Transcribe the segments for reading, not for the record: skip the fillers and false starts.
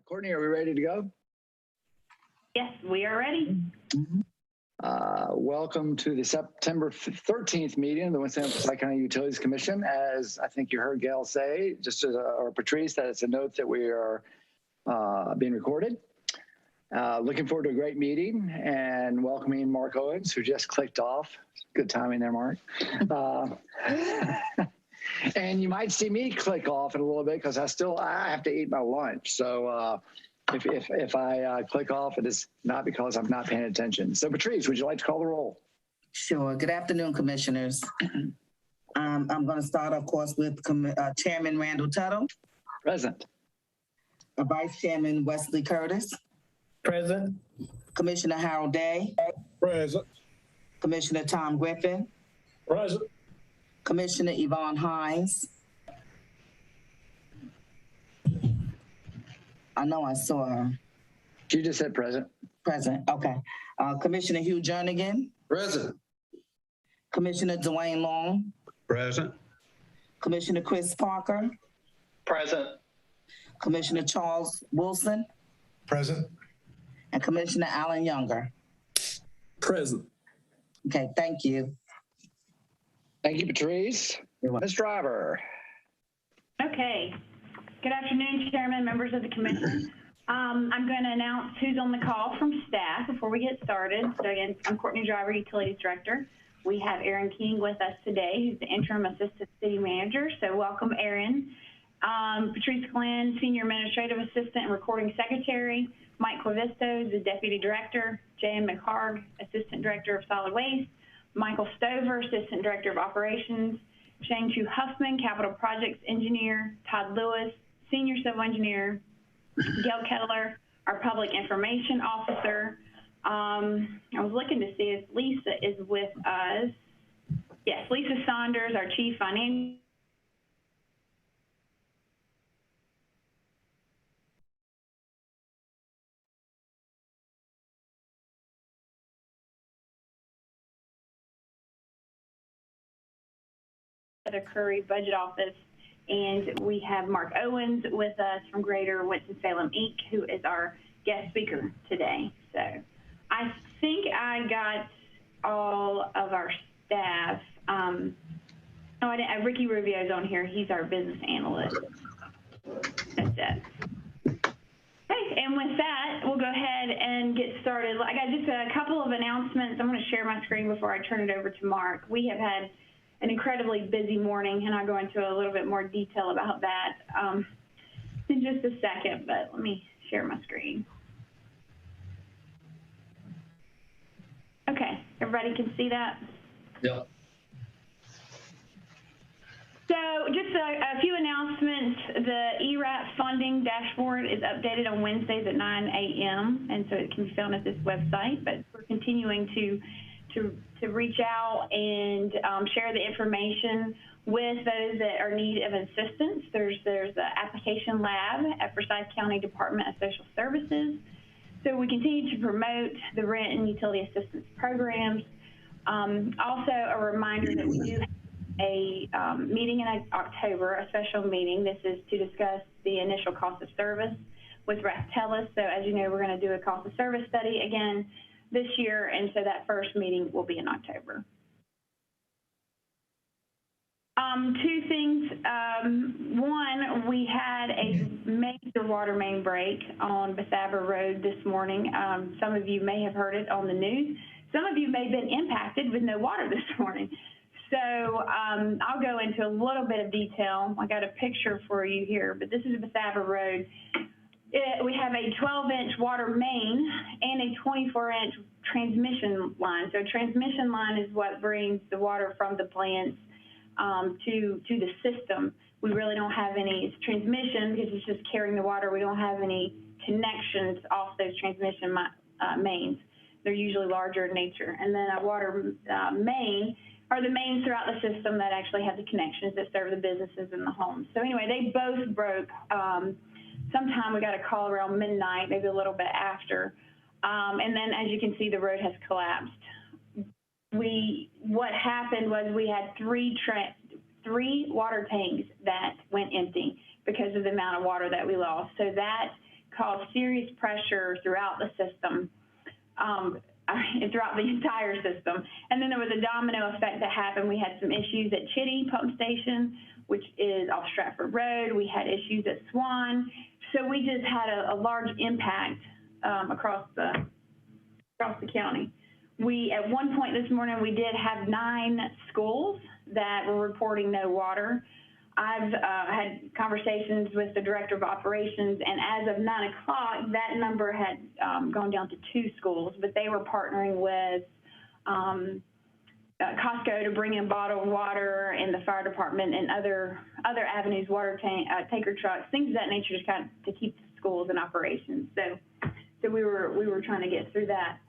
Courtney, are we ready to go? Yes, we are ready. Welcome to the September 13th meeting of the Winston-Salem County Utilities Commission. As I think you heard Gail say, just as or Patrice, that it's a note that we are being recorded. Looking forward to a great meeting and welcoming Mark Owens, who just clicked off. Good timing there, Mark. And you might see me click off in a little bit because I have to eat my lunch. So if I click off, it is not because I'm not paying attention. So Patrice, would you like to call the roll? Sure. Good afternoon, commissioners. I'm going to start, of course, with Chairman Randall Tuttle. Present. Vice Chairman Wesley Curtis. Present. Commissioner Harold Day. Present. Commissioner Tom Griffin. Present. Commissioner Yvonne Hines. I know I saw her. You just said present. Present, okay. Commissioner Hugh Jernigan. Present. Commissioner Dwayne Long. Present. Commissioner Chris Parker. Present. Commissioner Charles Wilson. Present. And Commissioner Alan Younger. Present. Okay, thank you. Thank you, Patrice. Ms. Driver. Okay. Good afternoon, Chairman, members of the Commission. I'm going to announce who's on the call from staff before we get started. So again, I'm Courtney Driver, Utilities Director. We have Aaron King with us today, who's the Interim Assistant City Manager. So welcome, Aaron. Patrice Glenn, Senior Administrative Assistant and Recording Secretary. Mike Clavisto, the Deputy Director. J.M. McHarg, Assistant Director of Solid Waste. Michael Stover, Assistant Director of Operations. Shane Chu Huffman, Capital Projects Engineer. Todd Lewis, Senior Civil Engineer. Gail Kettler, our Public Information Officer. I was looking to see if Lisa is with us. Yes, Lisa Saunders, our Chief Financial Curry Budget Office, and we have Mark Owens with us from Greater Winston-Salem, Inc., who is our guest speaker today. So I think I got all of our staff. Ricky Rubio's on here. He's our business analyst. That's it. Okay, and with that, we'll go ahead and get started. I got just a couple of announcements. I'm going to share my screen before I turn it over to Mark. We have had an incredibly busy morning, and I'll go into a little bit more detail about that in just a second, but let me share my screen. Okay, everybody can see that? Yep. So just a few announcements. The ERAP funding dashboard is updated on Wednesdays at 9 a.m., and so it can be found at this website, but we're continuing to reach out and share the information with those that are in need of assistance. There's the application lab at Forsyth County Department of Social Services. So we continue to promote the rent and utility assistance programs. Also a reminder that we do have a meeting in October, a special meeting. This is to discuss the initial cost of service with Rathtellis. So as you know, we're going to do a cost of service study again this year, and so that first meeting will be in October. Two things. One, we had a major water main break on Basaba Road this morning. Some of you may have heard it on the news. Some of you may have been impacted with no water this morning. So I'll go into a little bit of detail. I got a picture for you here, but this is Basaba Road. We have a 12-inch water main and a 24-inch transmission line. So a transmission line is what brings the water from the plants to the system. We really don't have any transmission because it's just carrying the water. We don't have any connections off those transmission mains. They're usually larger in nature. And then a water main are the mains throughout the system that actually have the connections that serve the businesses and the homes. So anyway, they both broke. Sometime we got a call around midnight, maybe a little bit after. And then as you can see, the road has collapsed. What happened was we had three water tanks that went empty because of the amount of water that we lost. So that caused serious pressure throughout the system, throughout the entire system. And then there was a domino effect that happened. We had some issues at Chitty Pump Station, which is off Stratford Road. We had issues at Swan. So we just had a large impact across the county. At one point this morning, we did have 9 schools that were reporting no water. I've had conversations with the director of operations, and as of 9 o'clock, that number had gone down to 2 schools, but they were partnering with Costco to bring in bottled water, and the fire department and other avenues, water tanker trucks, things of that nature, just kind of to keep the schools in operations. So we were trying to get through that.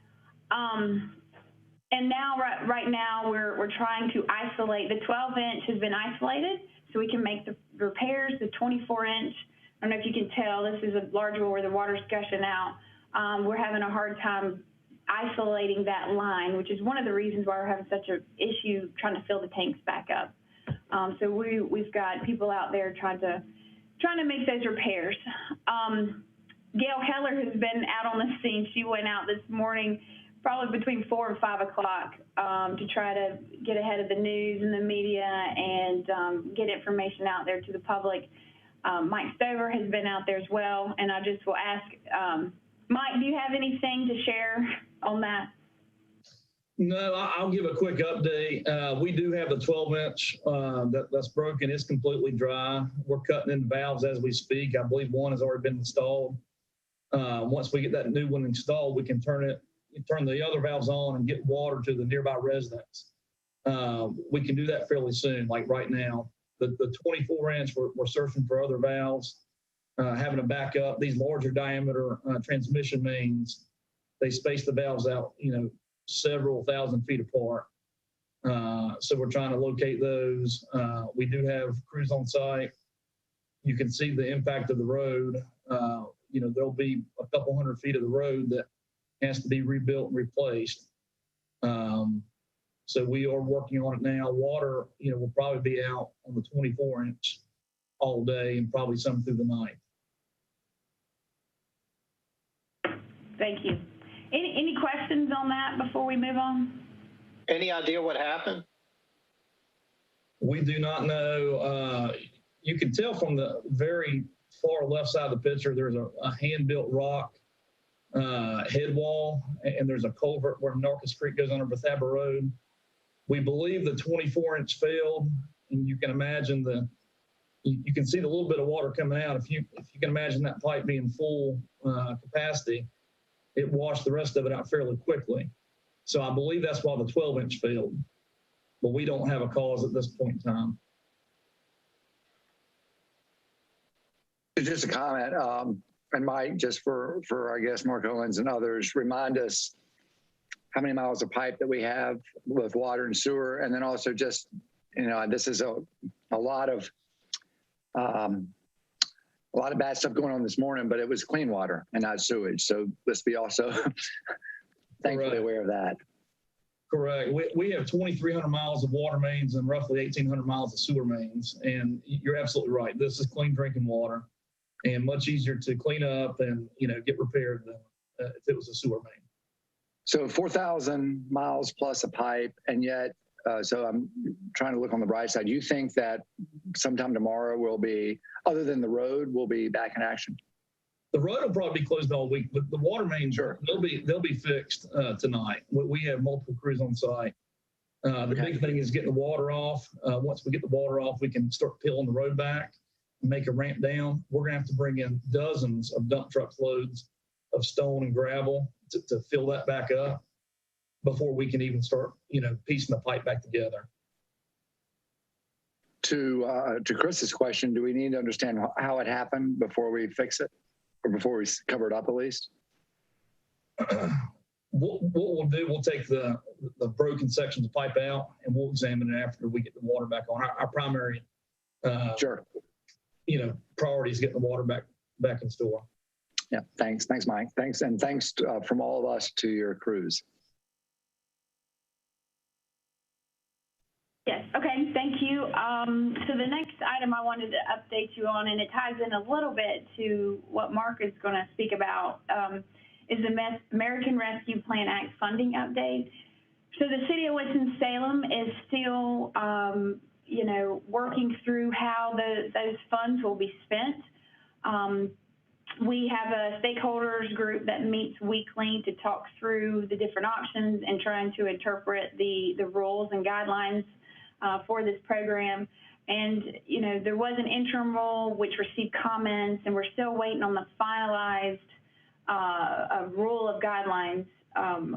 And now, right now, we're trying to isolate. The 12-inch has been isolated, so we can make the repairs. The 24-inch, I don't know if you can tell, this is a large one where the water's gushing out. We're having a hard time isolating that line, which is one of the reasons why we're having such an issue trying to fill the tanks back up. So we've got people out there trying to make those repairs. Gail Keller has been out on the scene. She went out this morning, probably between 4 and 5 o'clock, to try to get ahead of the news and the media and get information out there to the public. Mike Stover has been out there as well, and I just will ask, Mike, do you have anything to share on that? No, I'll give a quick update. We do have the 12-inch that's broken. It's completely dry. We're cutting in the valves as we speak. I believe one has already been installed. Once we get that new one installed, we can turn the other valves on and get water to the nearby residents. We can do that fairly soon, like right now. The 24-inch, we're searching for other valves, having a backup. These larger diameter transmission mains, they space the valves out, several thousand feet apart. So we're trying to locate those. We do have crews on site. You can see the impact of the road. There'll be a couple hundred feet of the road that has to be rebuilt and replaced. So we are working on it now. Water, will probably be out on the 24-inch all day and probably some through the night. Thank you. Any questions on that before we move on? Any idea what happened? We do not know. You can tell from the very far left side of the picture, there's a hand-built rock head wall, and there's a culvert where Narcus Creek goes under Basaba Road. We believe the 24-inch failed, and you can imagine you can see the little bit of water coming out. If you can imagine that pipe being full capacity, it washed the rest of it out fairly quickly. So I believe that's why the 12-inch failed, but we don't have a cause at this point in time. Just a comment, and Mike, just for I guess Mark Owens and others, remind us how many miles of pipe that we have with water and sewer, and then also just, this is a lot of bad stuff going on this morning, but it was clean water and not sewage. So let's be also thankfully aware of that. Correct. We have 2,300 miles of water mains and roughly 1,800 miles of sewer mains. And you're absolutely right. This is clean drinking water and much easier to clean up and, get repaired than if it was a sewer main. So 4,000 miles plus a pipe, and yet, so I'm trying to look on the bright side. You think that sometime tomorrow will be, other than the road, will be back in action? The road will probably be closed all week, but the water mains, sure, they'll be fixed tonight. We have multiple crews on site. The big thing is getting the water off. Once we get the water off, we can start peeling the road back and make a ramp down. We're going to have to bring in dozens of dump truck loads of stone and gravel to fill that back up before we can even start, piecing the pipe back together. To Chris's question, do we need to understand how it happened before we fix it, or before we cover it up at least? What we'll do, we'll take the broken sections of pipe out and we'll examine it after we get the water back on. Our primary, sure, priority is getting the water back in store. Yeah, thanks, Mike. Thanks, and thanks from all of us to your crews. Yes, okay, thank you. So the next item I wanted to update you on, and it ties in a little bit to what Mark is going to speak about, is the American Rescue Plan Act funding update. So the city of Winston-Salem is still, you know, working through how those funds will be spent. We have a stakeholders group that meets weekly to talk through the different options and trying to interpret the rules and guidelines for this program. And, you know, there was an interim rule which received comments, and we're still waiting on the finalized rule of guidelines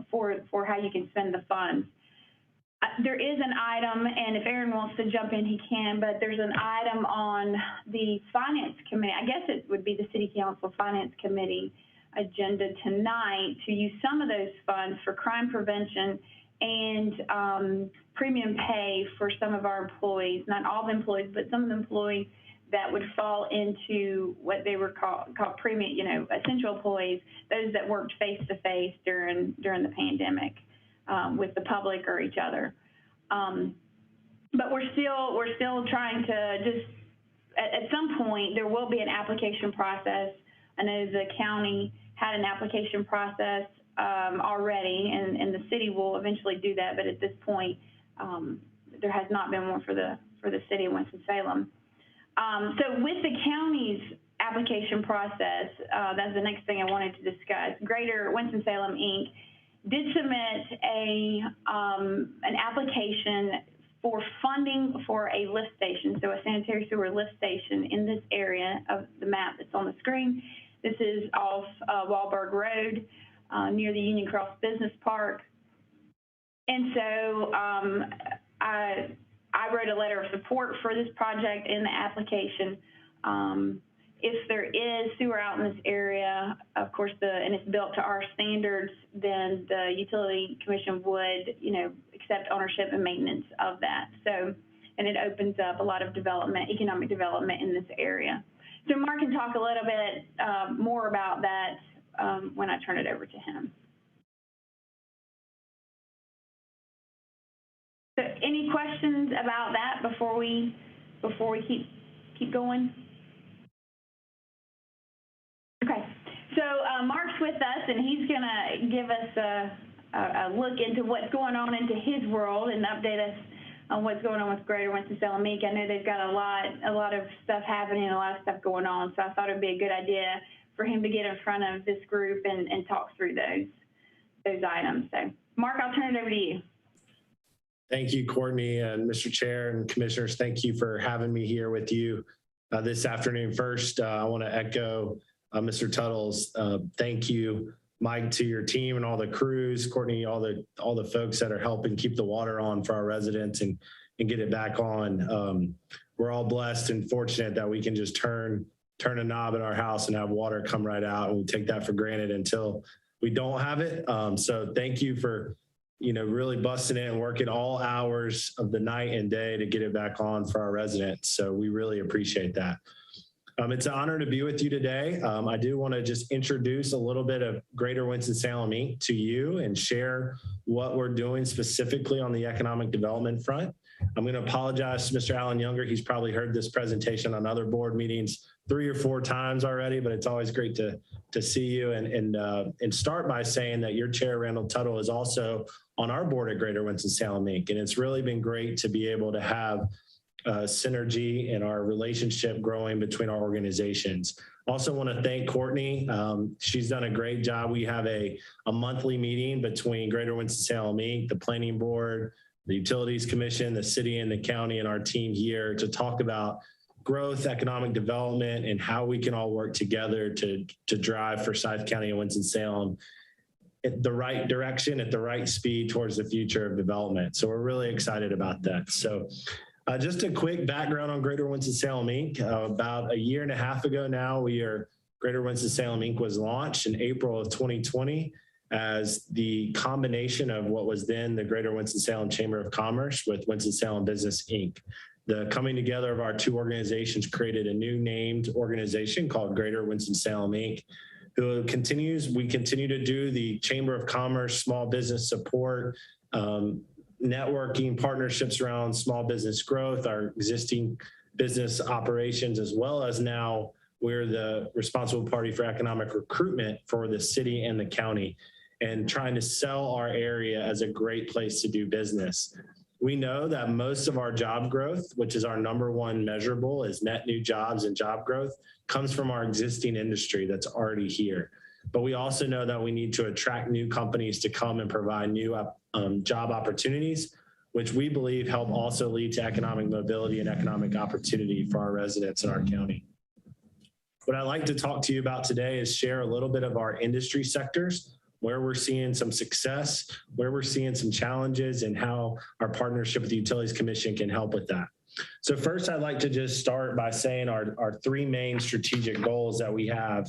for how you can spend the funds. There is an item, and if Aaron wants to jump in, he can, but there's an item on the Finance Committee, I guess it would be the City Council Finance Committee agenda tonight, to use some of those funds for crime prevention and premium pay for some of our employees, not all the employees, but some of the employees that would fall into what they were called premium, you know, essential employees, those that worked face-to-face during the pandemic. With the public or each other. But we're still trying to just, at some point, there will be an application process. I know the county had an application process already, and the city will eventually do that, but at this point, there has not been one for the city of Winston-Salem. So with the county's application process, that's the next thing I wanted to discuss. Greater Winston-Salem, Inc. did submit an application for funding for a lift station, so a sanitary sewer lift station in this area of the map that's on the screen. This is off Wahlberg Road near the Union Cross Business Park. And so I wrote a letter of support for this project in the application. If there is sewer out in this area, of course, and it's built to our standards, then the Utility Commission would, you know, accept ownership and maintenance of that. So, and it opens up a lot of development, economic development in this area. So Mark can talk a little bit more about that when I turn it over to him. So any questions about that before we keep going? Okay, so Mark's with us, and he's going to give us a look into what's going on into his world and update us on what's going on with Greater Winston-Salem, Inc. I know they've got a lot of stuff happening, a lot of stuff going on, so I thought it would be a good idea for him to get in front of this group and talk through those items. So, Mark, I'll turn it over to you. Thank you, Courtney, and Mr. Chair and Commissioners. Thank you for having me here with you this afternoon. First, I want to echo Mr. Tuttle's thank you, Mike, to your team and all the crews, Courtney, all the folks that are helping keep the water on for our residents and get it back on. We're all blessed and fortunate that we can just turn a knob in our house and have water come right out, and we take that for granted until we don't have it. So thank you for, you know, really busting in and working all hours of the night and day to get it back on for our residents. So we really appreciate that. It's an honor to be with you today. I do want to just introduce a little bit of Greater Winston-Salem, Inc. to you and share what we're doing specifically on the economic development front. I'm going to apologize to Mr. Alan Younger. He's probably heard this presentation on other board meetings 3 or 4 times already, but it's always great to see you and start by saying that your chair, Randall Tuttle, is also on our board at Greater Winston-Salem, Inc. And it's really been great to be able to have synergy and our relationship growing between our organizations. Also want to thank Courtney. She's done a great job. We have a monthly meeting between Greater Winston-Salem, Inc., the Planning Board, the Utilities Commission, the city and the county, and our team here to talk about growth, economic development, and how we can all work together to drive Forsyth County and Winston-Salem at the right direction, at the right speed towards the future of development. So we're really excited about that. So just a quick background on Greater Winston-Salem, Inc. About 1.5 years ago now, Greater Winston-Salem, Inc. was launched in April of 2020 as the combination of what was then the Greater Winston-Salem Chamber of Commerce with Winston-Salem Business, Inc. The coming together of our two organizations created a new named organization called Greater Winston-Salem, Inc. We continue to do the Chamber of Commerce, small business support, networking partnerships around small business growth, our existing business operations, as well as now we're the responsible party for economic recruitment for the city and the county, and trying to sell our area as a great place to do business. We know that most of our job growth, which is our #1 measurable, is net new jobs and job growth, comes from our existing industry that's already here. But we also know that we need to attract new companies to come and provide new job opportunities, which we believe help also lead to economic mobility and economic opportunity for our residents in our county. What I'd like to talk to you about today is share a little bit of our industry sectors, where we're seeing some success, where we're seeing some challenges, and how our partnership with the Utilities Commission can help with that. So first, I'd like to just start by saying our 3 main strategic goals that we have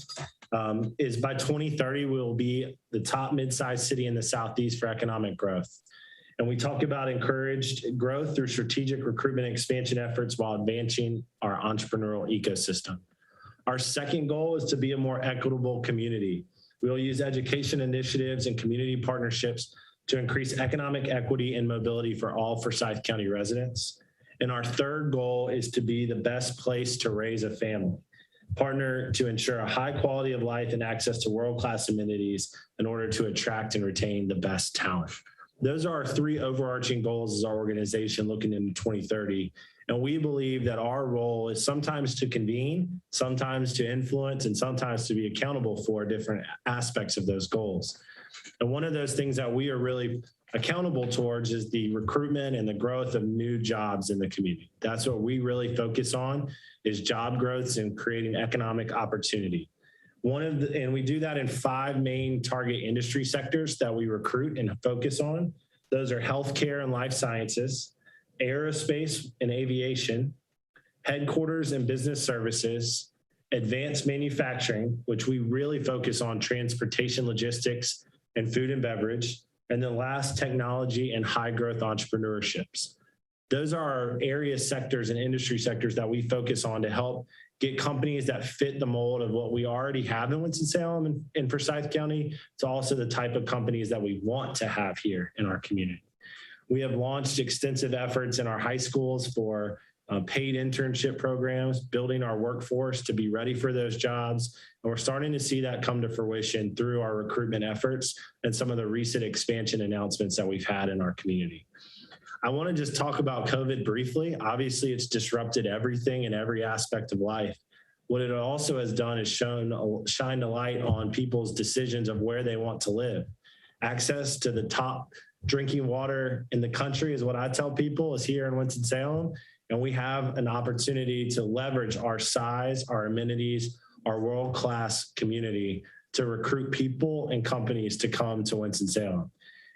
is by 2030, we will be the top mid-sized city in the Southeast for economic growth. And we talk about encouraged growth through strategic recruitment expansion efforts while advancing our entrepreneurial ecosystem. Our second goal is to be a more equitable community. We will use education initiatives and community partnerships to increase economic equity and mobility for all Forsyth County residents. And our third goal is to be the best place to raise a family. Partner to ensure a high quality of life and access to world-class amenities in order to attract and retain the best talent. Those are our 3 overarching goals as our organization looking into 2030. And we believe that our role is sometimes to convene, sometimes to influence, and sometimes to be accountable for different aspects of those goals. And one of those things that we are really accountable towards is the recruitment and the growth of new jobs in the community. That's what we really focus on, is job growth and creating economic opportunity. And we do that in 5 main target industry sectors that we recruit and focus on. Those are healthcare and life sciences, aerospace and aviation, headquarters and business services, advanced manufacturing, which we really focus on transportation, logistics, and food and beverage, and then last, technology and high growth entrepreneurships. Those are our area sectors and industry sectors that we focus on to help get companies that fit the mold of what we already have in Winston-Salem and Forsyth County to also the type of companies that we want to have here in our community. We have launched extensive efforts in our high schools for paid internship programs, building our workforce to be ready for those jobs. And we're starting to see that come to fruition through our recruitment efforts and some of the recent expansion announcements that we've had in our community. I want to just talk about COVID briefly. Obviously, it's disrupted everything in every aspect of life. What it also has done is shined a light on people's decisions of where they want to live. Access to the top drinking water in the country is what I tell people is here in Winston-Salem. And we have an opportunity to leverage our size, our amenities, our world-class community to recruit people and companies to come to Winston-Salem.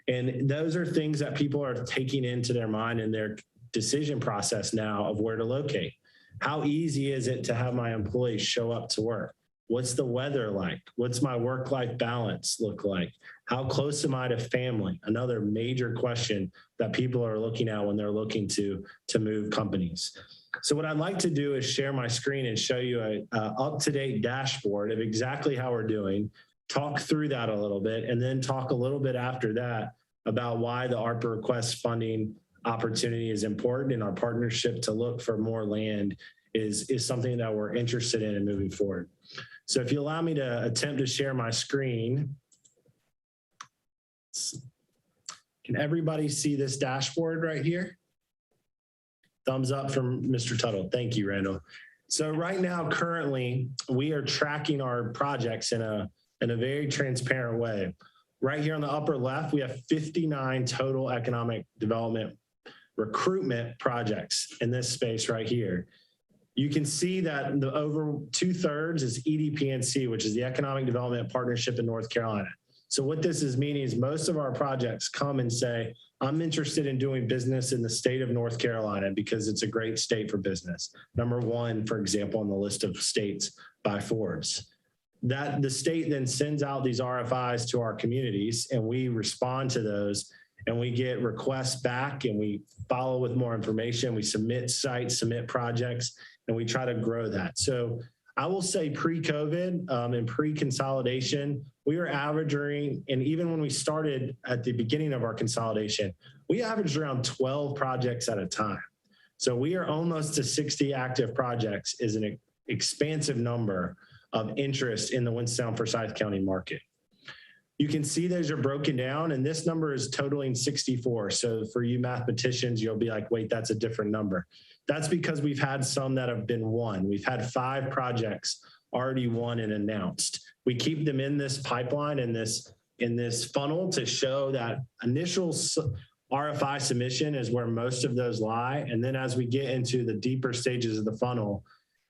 And those are things that people are taking into their mind in their decision process now of where to locate. How easy is it to have my employees show up to work? What's the weather like? What's my work-life balance look like? How close am I to family? Another major question that people are looking at when they're looking to move companies. So what I'd like to do is share my screen and show you a up-to-date dashboard of exactly how we're doing, talk through that a little bit, and then talk a little bit after that about why the ARPA request funding opportunity is important, and our partnership to look for more land is something that we're interested in moving forward. So if you allow me to attempt to share my screen. Can everybody see this dashboard right here? Thumbs up from Mr. Tuttle. Thank you, Randall. So right now, currently, we are tracking our projects in a very transparent way. Right here on the upper left, we have 59 total economic development recruitment projects in this space right here. You can see that the over 2/3 is EDPNC, which is the Economic Development Partnership in North Carolina. So what this is meaning is most of our projects come and say, I'm interested in doing business in the state of North Carolina because it's a great state for business. #1, for example, on the list of states by Forbes. That the state then sends out these RFIs to our communities and we respond to those and we get requests back and we follow with more information. We submit sites, submit projects, and we try to grow that. So I will say pre-COVID and pre-consolidation, we were averaging, and even when we started at the beginning of our consolidation, we averaged around 12 projects at a time. So we are almost to 60 active projects, is an expansive number of interest in the Winston-Salem-Forsyth County market. You can see those are broken down, and this number is totaling 64. So for you mathematicians, you'll be like, wait, that's a different number. That's because we've had some that have been won. We've had 5 projects already won and announced. We keep them in this pipeline, in this funnel, to show that initial RFI submission is where most of those lie. And then as we get into the deeper stages of the funnel,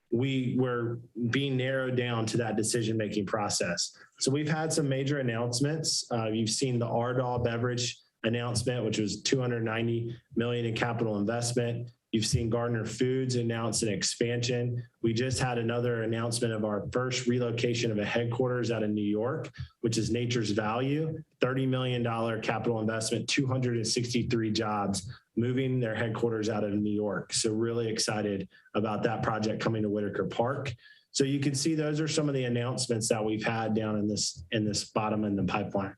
we're being narrowed down to that decision-making process. So we've had some major announcements. You've seen the Ardagh Beverage announcement, which was $290 million in capital investment. You've seen Gardner Foods announce an expansion. We just had another announcement of our first relocation of a headquarters out of New York, which is Nature's Value, $30 million capital investment, 263 jobs, moving their headquarters out of New York. So really excited about that project coming to Whitaker Park. So you can see those are some of the announcements that we've had down in this bottom end of the pipeline.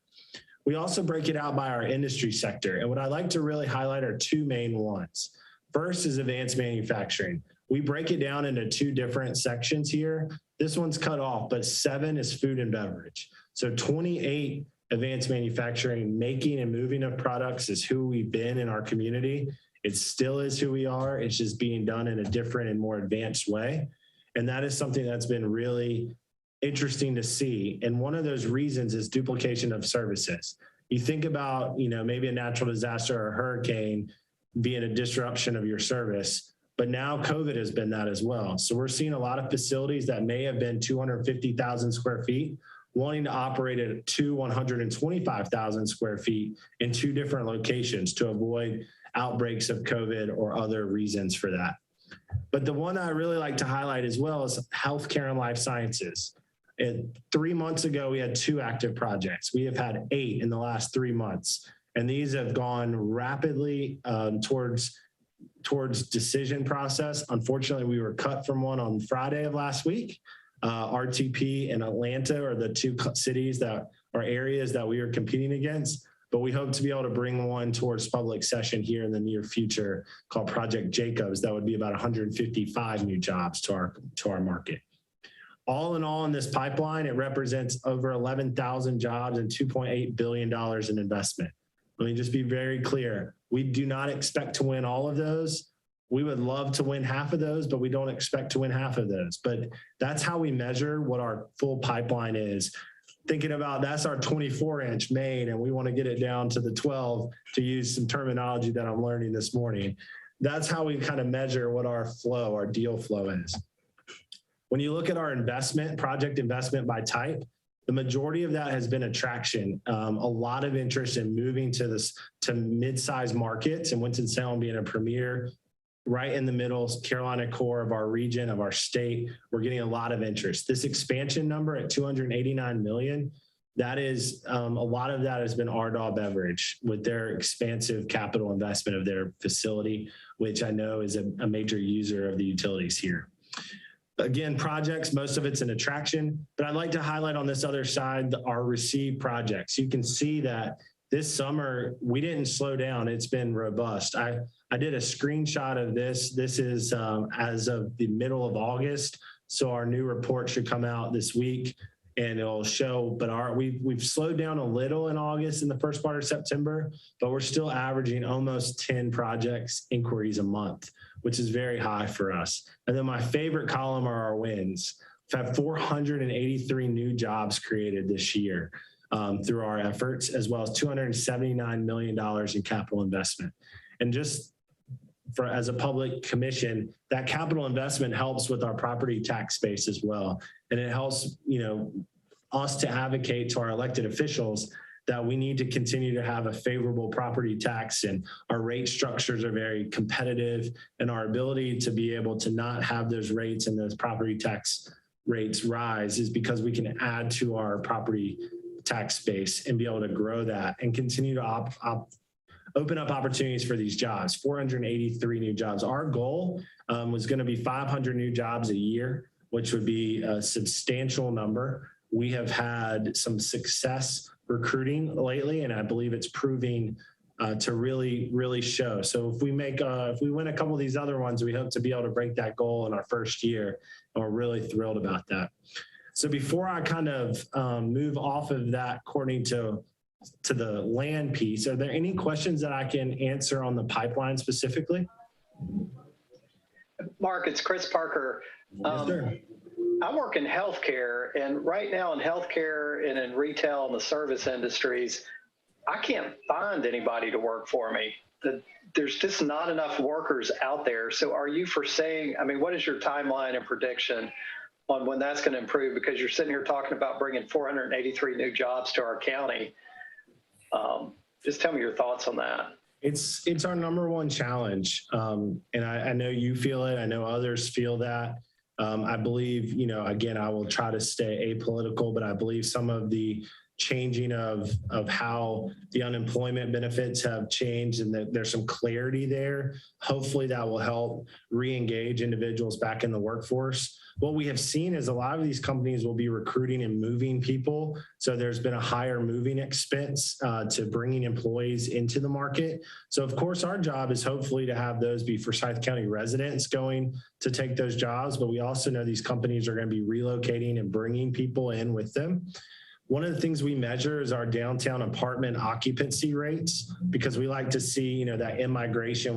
We also break it out by our industry sector. And what I like to really highlight are 2 main ones. First is advanced manufacturing. We break it down into 2 different sections here. This one's cut off, but 7 is food and beverage. So 28 advanced manufacturing, making and moving of products, is who we've been in our community. It still is who we are. It's just being done in a different and more advanced way. And that is something that's been really interesting to see. And one of those reasons is duplication of services. You think about, maybe a natural disaster or a hurricane being a disruption of your service, but now COVID has been that as well. So we're seeing a lot of facilities that may have been 250,000 square feet wanting to operate at 125,000 square feet in 2 different locations to avoid outbreaks of COVID or other reasons for that. But the one I really like to highlight as well is healthcare and life sciences. And 3 months ago, we had 2 active projects. We have had 8 in the last 3 months. And these have gone rapidly towards decision process. Unfortunately, we were cut from one on Friday of last week. RTP and Atlanta are the 2 cities that are areas that we are competing against. But we hope to be able to bring one towards public session here in the near future called Project Jacobs. That would be about 155 new jobs to our market. All in all, in this pipeline, it represents over 11,000 jobs and $2.8 billion in investment. Let me just be very clear. We do not expect to win all of those. We would love to win half of those, but we don't expect to win half of those. But that's how we measure what our full pipeline is. Thinking about that's our 24-inch main, and we want to get it down to the 12, to use some terminology that I'm learning this morning. That's how we kind of measure what our flow, our deal flow is. When you look at our investment, project investment by type, the majority of that has been attraction. A lot of interest in moving to mid-sized markets, and Winston-Salem being a premier right in the middle Carolina core of our region, of our state. We're getting a lot of interest. This expansion number at $289 million, that is, a lot of that has been Ardagh Beverage with their expansive capital investment of their facility, which I know is a major user of the utilities here. Again, projects, most of it's an attraction, but I'd like to highlight on this other side our received projects. You can see that this summer, we didn't slow down. It's been robust. I did a screenshot of this. This is as of the middle of August. So our new report should come out this week and it'll show, but we've slowed down a little in August in the first part of September, but we're still averaging almost 10 projects inquiries a month, which is very high for us. And then my favorite column are our wins. We've had 483 new jobs created this year through our efforts, as well as $279 million in capital investment. And just as a public commission, that capital investment helps with our property tax space as well. And it helps, us to advocate to our elected officials that we need to continue to have a favorable property tax, and our rate structures are very competitive, and our ability to be able to not have those rates and those property tax rates rise is because we can add to our property tax space and be able to grow that and continue to open up opportunities for these jobs. 483 new jobs. Our goal was going to be 500 new jobs a year, which would be a substantial number. we have had some success recruiting lately, and I believe it's proving to really show. So if we win a couple of these other ones, we hope to be able to break that goal in our first year, and we're really thrilled about that. So before I kind of move off of that, Courtney, to the land piece, are there any questions that I can answer on the pipeline specifically? Mark, it's Chris Parker. Yes, sir. I work in healthcare, and right now in healthcare and in retail and the service industries, I can't find anybody to work for me. There's just not enough workers out there. So are you foreseeing, I mean, what is your timeline and prediction on when that's going to improve? Because you're sitting here talking about bringing 483 new jobs to our county. Just tell me your thoughts on that. It's our number one challenge. And I know you feel it. I know others feel that. I believe, again, I will try to stay apolitical, but I believe some of the changing of how the unemployment benefits have changed and that there's some clarity there. Hopefully that will help re-engage individuals back in the workforce. What we have seen is a lot of these companies will be recruiting and moving people. So there's been a higher moving expense to bringing employees into the market. So of course, our job is hopefully to have those be Forsyth County residents going to take those jobs. But we also know these companies are going to be relocating and bringing people in with them. One of the things we measure is our downtown apartment occupancy rates, because we like to see, that in-migration,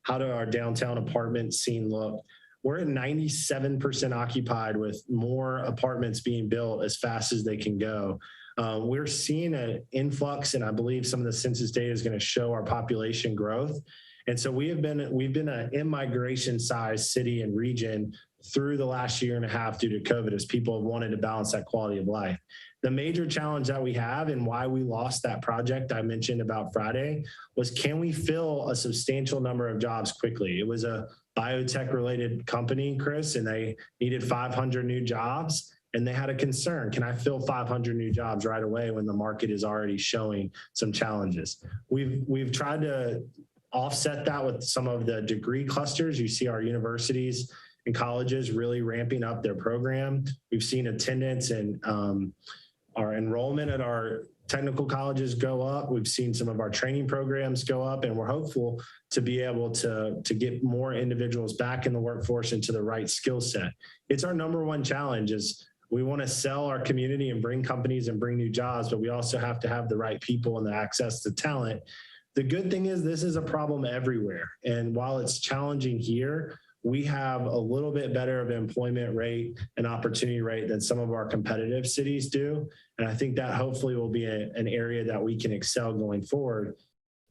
how do our downtown apartment scene look? We're at 97% occupied with more apartments being built as fast as they can go. We're seeing an influx, and I believe some of the census data is going to show our population growth. And so we've been an in-migration size city and region through the last year and a half due to COVID, as people have wanted to balance that quality of life. The major challenge that we have and why we lost that project I mentioned about Friday was, can we fill a substantial number of jobs quickly? It was a biotech related company, Chris, and they needed 500 new jobs. And they had a concern, can I fill 500 new jobs right away when the market is already showing some challenges? We've tried to offset that with some of the degree clusters. You see our universities and colleges really ramping up their program. We've seen attendance and our enrollment at our technical colleges go up. We've seen some of our training programs go up, and we're hopeful to be able to get more individuals back in the workforce into the right skill set. It's our number one challenge is we want to sell our community and bring companies and bring new jobs, but we also have to have the right people and the access to talent. The good thing is this is a problem everywhere. And while it's challenging here, we have a little bit better of employment rate and opportunity rate than some of our competitive cities do. And I think that hopefully will be an area that we can excel going forward.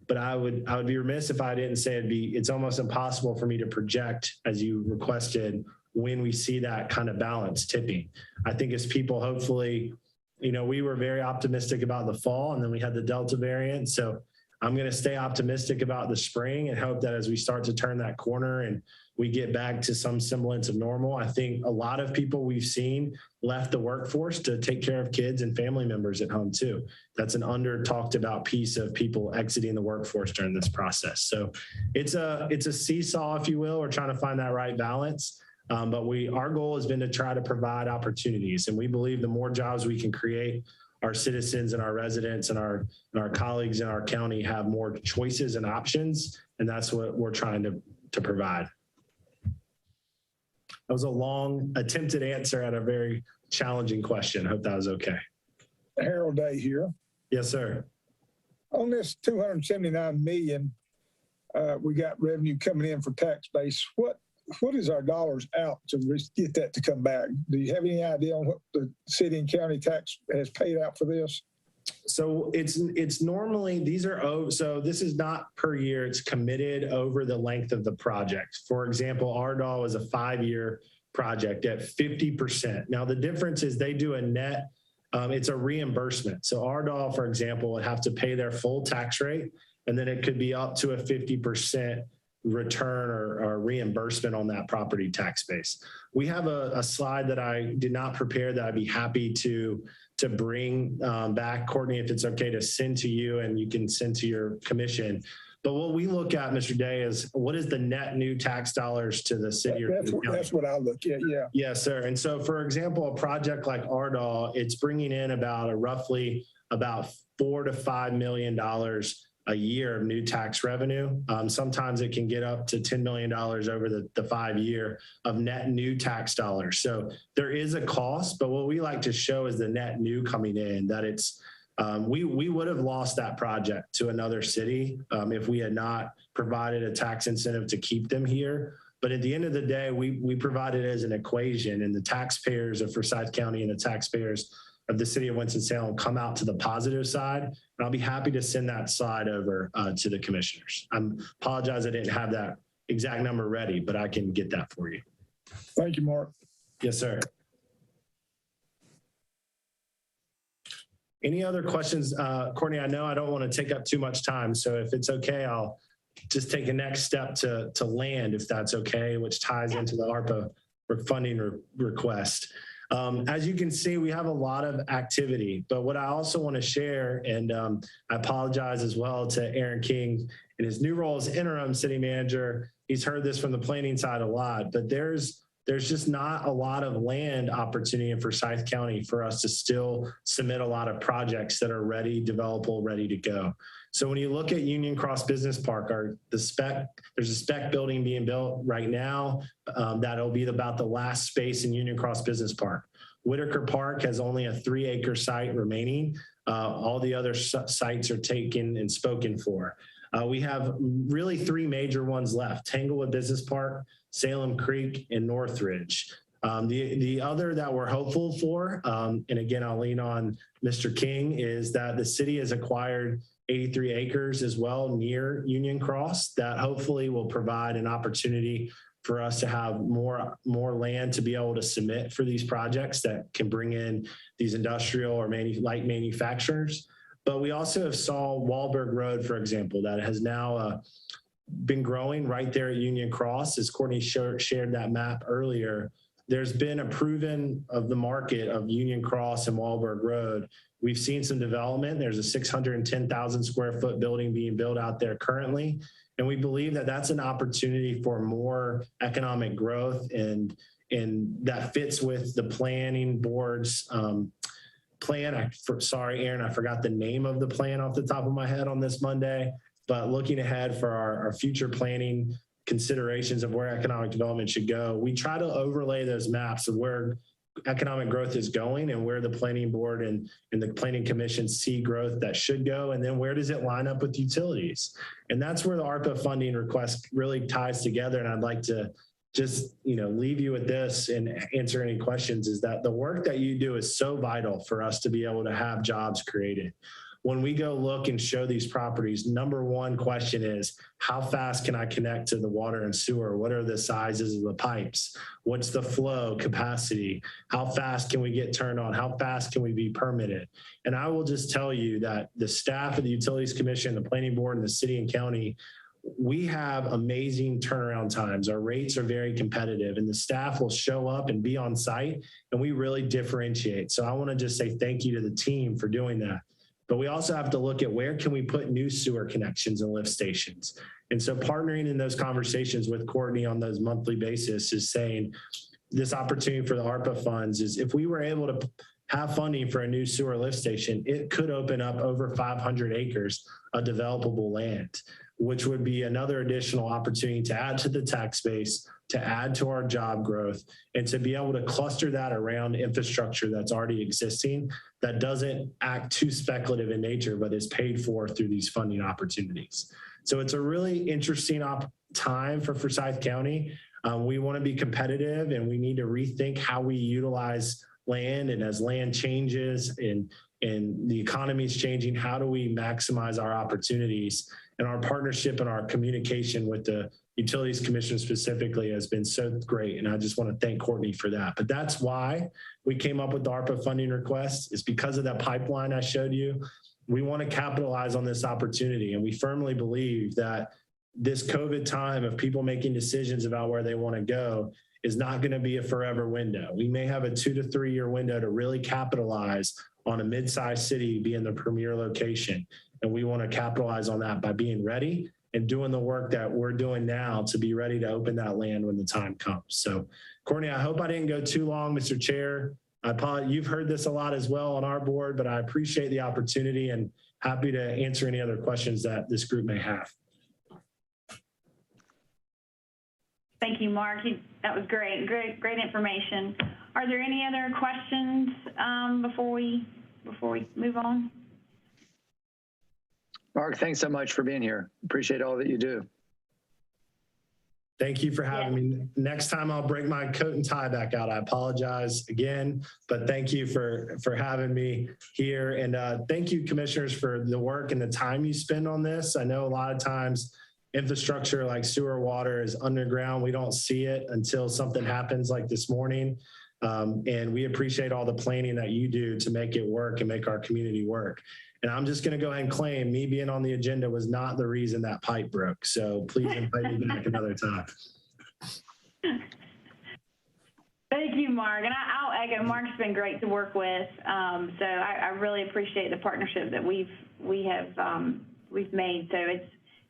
But I would be remiss if I didn't say it's almost impossible for me to project, as you requested, when we see that kind of balance tipping. I think as people hopefully, we were very optimistic about the fall, and then we had the Delta variant. So I'm going to stay optimistic about the spring and hope that as we start to turn that corner and we get back to some semblance of normal. I think a lot of people we've seen left the workforce to take care of kids and family members at home too. That's an under talked about piece of people exiting the workforce during this process. So it's a seesaw, if you will. We're trying to find that right balance. But our goal has been to try to provide opportunities. And we believe the more jobs we can create, our citizens and our residents and our colleagues in our county have more choices and options. And that's what we're trying to provide. That was a long attempted answer at a very challenging question. I hope that was okay. Harold Day here. Yes, sir. On this 279 million, we got revenue coming in for tax base. What is our dollars out to get that to come back? Do you have any idea on what the city and county tax has paid out for this? So it's normally, so this is not per year, it's committed over the length of the project. For example, Ardagh was a 5-year project at 50%. Now the difference is they do a net, it's a reimbursement. So Ardagh, for example, would have to pay their full tax rate, and then it could be up to a 50% return or reimbursement on that property tax base. We have a slide that I did not prepare that I'd be happy to bring back, Courtney, if it's okay to send to you and you can send to your commission. But what we look at, Mr. Day, is what is the net new tax dollars to the city or the county? That's what I look at, yeah. Yes, sir. And so, for example, a project like Ardagh, it's bringing in roughly about $4 to $5 million a year of new tax revenue. Sometimes it can get up to $10 million over the 5 year of net new tax dollars. So there is a cost, but what we like to show is the net new coming in, that it's, we would have lost that project to another city if we had not provided a tax incentive to keep them here. But at the end of the day, we provide it as an equation, and the taxpayers of Forsyth County and the taxpayers of the city of Winston-Salem come out to the positive side. And I'll be happy to send that slide over to the commissioners. I apologize I didn't have that exact number ready, but I can get that for you. Thank you, Mark. Yes, sir. Any other questions? Courtney, I know I don't want to take up too much time, so if it's okay, I'll just take a next step to land, if that's okay, which ties into the ARPA funding request. As you can see, we have a lot of activity, but what I also want to share, and I apologize as well to Aaron King in his new role as interim city manager. He's heard this from the planning side a lot, but there's just not a lot of land opportunity in Forsyth County for us to still submit a lot of projects that are ready, developable, ready to go. So when you look at Union Cross Business Park, there's a spec building being built right now. That'll be about the last space in Union Cross Business Park. Whitaker Park has only a 3-acre site remaining. All the other sites are taken and spoken for. We have really 3 major ones left: Tanglewood Business Park, Salem Creek, and Northridge. The other that we're hopeful for, and again, I'll lean on Mr. King, is that the city has acquired 83 acres as well near Union Cross that hopefully will provide an opportunity for us to have more land to be able to submit for these projects that can bring in these industrial or light manufacturers. But we also have saw Wahlberg Road, for example, that has now been growing right there at Union Cross. As Courtney shared that map earlier, there's been a proven of the market of Union Cross and Wahlberg Road. We've seen some development. There's a 610,000 square foot building being built out there currently. And we believe that that's an opportunity for more economic growth, and that fits with the planning board's plan. Sorry, Aaron, I forgot the name of the plan off the top of my head on this Monday, but looking ahead for our future planning considerations of where economic development should go, we try to overlay those maps of where economic growth is going and where the planning board and the planning commission see growth that should go, and then where does it line up with utilities. And that's where the ARPA funding request really ties together. And I'd like to just leave you with this and answer any questions, is that the work that you do is so vital for us to be able to have jobs created. When we go look and show these properties, number one question is, how fast can I connect to the water and sewer? What are the sizes of the pipes? What's the flow capacity? How fast can we get turned on? How fast can we be permitted? And I will just tell you that the staff of the Utilities Commission, the Planning Board, and the city and county, we have amazing turnaround times. Our rates are very competitive, and the staff will show up and be on site, and we really differentiate. So I want to just say thank you to the team for doing that. But we also have to look at where can we put new sewer connections and lift stations. And so partnering in those conversations with Courtney on those monthly basis is saying this opportunity for the ARPA funds is, if we were able to have funding for a new sewer lift station, it could open up over 500 acres of developable land, which would be another additional opportunity to add to the tax base, to add to our job growth, and to be able to cluster that around infrastructure that's already existing, that doesn't act too speculative in nature, but is paid for through these funding opportunities. So it's a really interesting time for Forsyth County. We want to be competitive, and we need to rethink how we utilize land. And as land changes and the economy is changing, how do we maximize our opportunities? And our partnership and our communication with the Utilities Commission specifically has been so great. And I just want to thank Courtney for that. But that's why we came up with the ARPA funding request, is because of that pipeline I showed you. We want to capitalize on this opportunity. And we firmly believe that this COVID time of people making decisions about where they want to go is not going to be a forever window. We may have a 2 to 3 year window to really capitalize on a mid-sized city being the premier location. And we want to capitalize on that by being ready and doing the work that we're doing now to be ready to open that land when the time comes. So Courtney, I hope I didn't go too long, Mr. Chair. I apologize. You've heard this a lot as well on our board, but I appreciate the opportunity and happy to answer any other questions that this group may have. Thank you, Mark. That was great information. Are there any other questions before we move on? Mark, thanks so much for being here. Appreciate all that you do. Thank you for having me. Next time I'll bring my coat and tie back out. I apologize again, but thank you for having me here. And thank you, commissioners, for the work and the time you spend on this. I know a lot of times infrastructure like sewer, water is underground. We don't see it until something happens like this morning. And we appreciate all the planning that you do to make it work and make our community work. And I'm just going to go ahead and claim me being on the agenda was not the reason that pipe broke. So please invite me back another time. Thank you, Mark. And I'll echo, Mark's been great to work with. So I really appreciate the partnership that we've made. So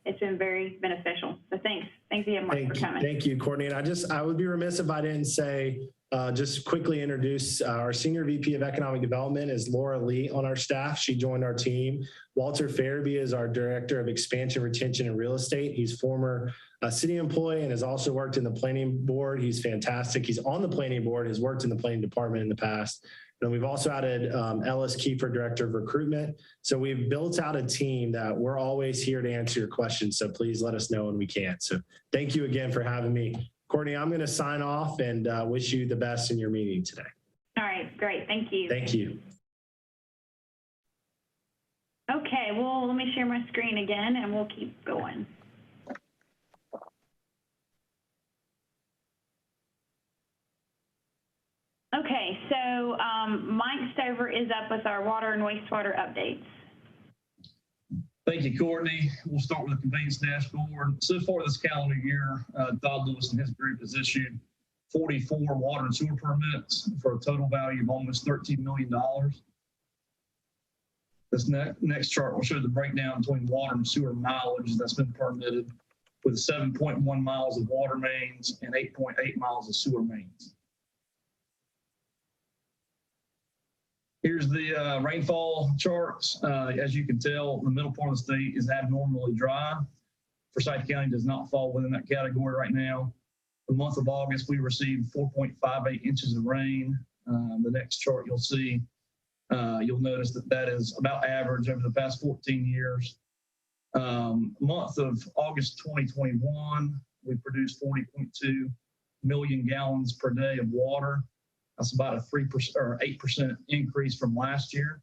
it's been very beneficial. So thanks again, Mark, for coming. Thank you, Courtney. And I would be remiss if I didn't say, just quickly introduce our Senior VP of Economic Development is Laura Lee on our staff. She joined our team. Walter Farabee is our Director of Expansion, Retention, and Real Estate. He's former city employee and has also worked in the planning board. He's fantastic. He's on the planning board, has worked in the planning department in the past. And we've also added Ellis Kiefer, Director of Recruitment. So we've built out a team that we're always here to answer your questions. So please let us know when we can. So thank you again for having me. Courtney, I'm going to sign off and wish you the best in your meeting today. All right, great. Thank you. Thank you. Okay, well, let me share my screen again and we'll keep going. Okay, so Mike Stover is up with our water and wastewater updates. Thank you, Courtney. We'll start with the convenience dashboard. So far this calendar year, Todd Lewis and his group has issued 44 water and sewer permits for a total value of almost $13 million. This next chart will show the breakdown between water and sewer mileage that's been permitted, with 7.1 miles of water mains and 8.8 miles of sewer mains. Here's the rainfall charts. As you can tell, the middle part of the state is abnormally dry. Forsyth County does not fall within that category right now. The month of August, we received 4.58 inches of rain. The next chart you'll see, you'll notice that is about average over the past 14 years. Month of August 2021, we produced 40.2 million gallons per day of water. That's about a 3% or 8% increase from last year.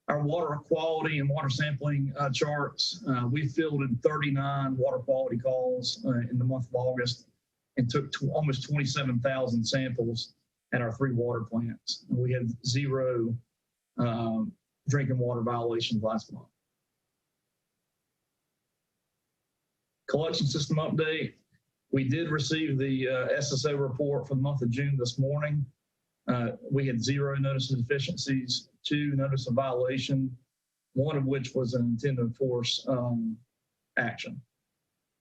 Our water quality and water sampling charts, we fielded 39 water quality calls in the month of August and took almost 27,000 samples at our 3 water plants. And we had 0 drinking water violations last month. Collection system update. We did receive the SSO report for the month of June this morning. We had 0 notice of deficiencies, 2 notice of violation, 1 of which was an intent to enforce action.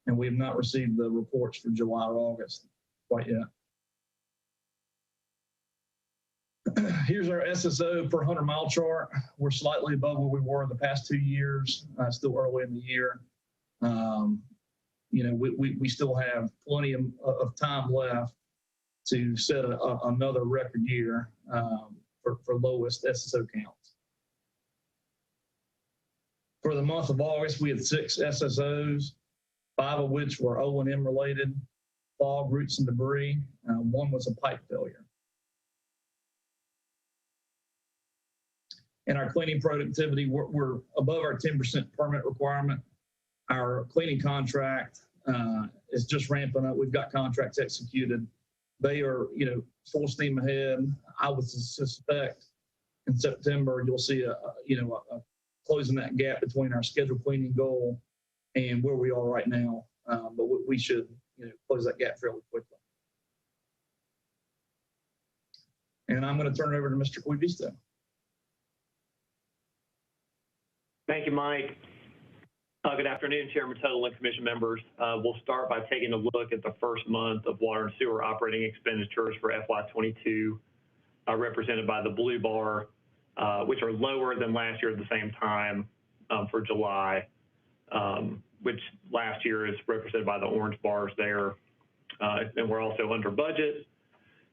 And we have not received the reports for July or August quite yet. Here's our SSO per 100 mile chart. We're slightly above where we were the past 2 years, still early in the year. You know, we still have plenty of time left to set another record year for lowest SSO counts. For the month of August, we had 6 SSOs, 5 of which were O&M related, fog, roots, and debris. 1 was a pipe failure. In our cleaning productivity, we're above our 10% permit requirement. Our cleaning contract is just ramping up. We've got contracts executed. They are, you know, full steam ahead. I would suspect in September you'll see a closing that gap between our scheduled cleaning goal and where we are right now. But we should, close that gap fairly quickly. And I'm going to turn it over to Mr. Cuivisto. Thank you, Mike. Good afternoon, Chairman Tuttle and Commission members. We'll start by taking a look at the first month of water and sewer operating expenditures for FY22, represented by the blue bar, which are lower than last year at the same time for July, which last year is represented by the orange bars there. And we're also under budget,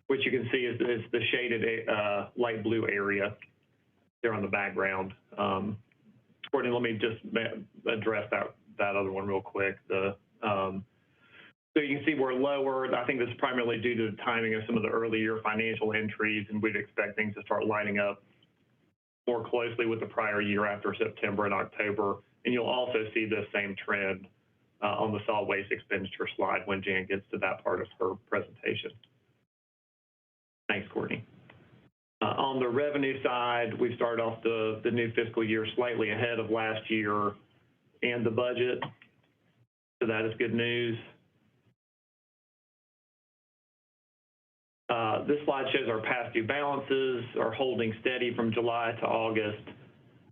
which you can see is the shaded light blue area there on the background. Courtney, let me just address that other one real quick. So you can see we're lower. I think this is primarily due to the timing of some of the early year financial entries, and we'd expect things to start lining up more closely with the prior year after September and October. And you'll also see this same trend on the solid waste expenditure slide when Jan gets to that part of her presentation. Thanks, Courtney. On the revenue side, we started off the new fiscal year slightly ahead of last year and the budget, so that is good news. This slide shows our past due balances are holding steady from July to August.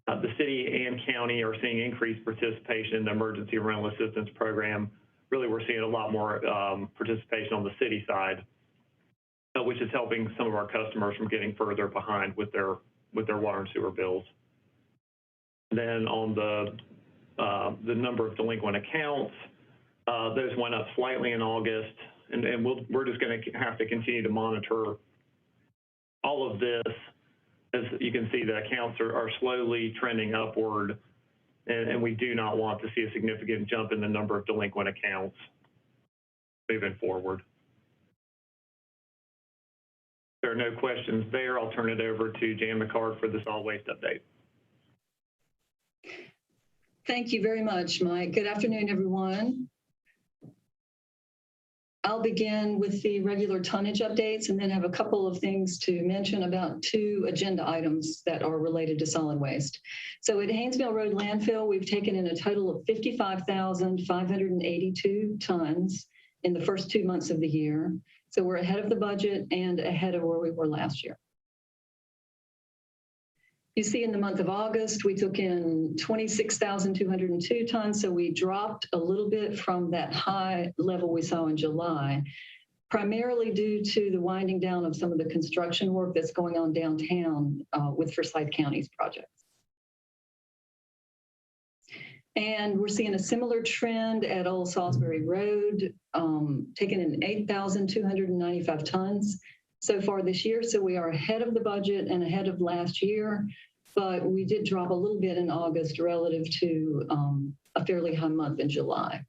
The city and county are seeing increased participation in the emergency rental assistance program. Really, we're seeing a lot more participation on the city side, which is helping some of our customers from getting further behind with their water and sewer bills. Then on the number of delinquent accounts, those went up slightly in August, and we're just going to have to continue to monitor all of this. As you can see, the accounts are slowly trending upward, and we do not want to see a significant jump in the number of delinquent accounts moving forward. There are no questions there. I'll turn it over to Jan McCart for the solid waste update. Thank you very much, Mike. Good afternoon, everyone. I'll begin with the regular tonnage updates and then have a couple of things to mention about two agenda items that are related to solid waste. So at Haynesville Road Landfill, we've taken in a total of 55,582 tons in the first 2 months of the year. So we're ahead of the budget and ahead of where we were last year. You see in the month of August, we took in 26,202 tons. So we dropped a little bit from that high level we saw in July, primarily due to the winding down of some of the construction work that's going on downtown with Forsyth County's projects. And we're seeing a similar trend at Old Salisbury Road, taking in 8,295 tons so far this year. So we are ahead of the budget and ahead of last year, but we did drop a little bit in August relative to a fairly high month in July.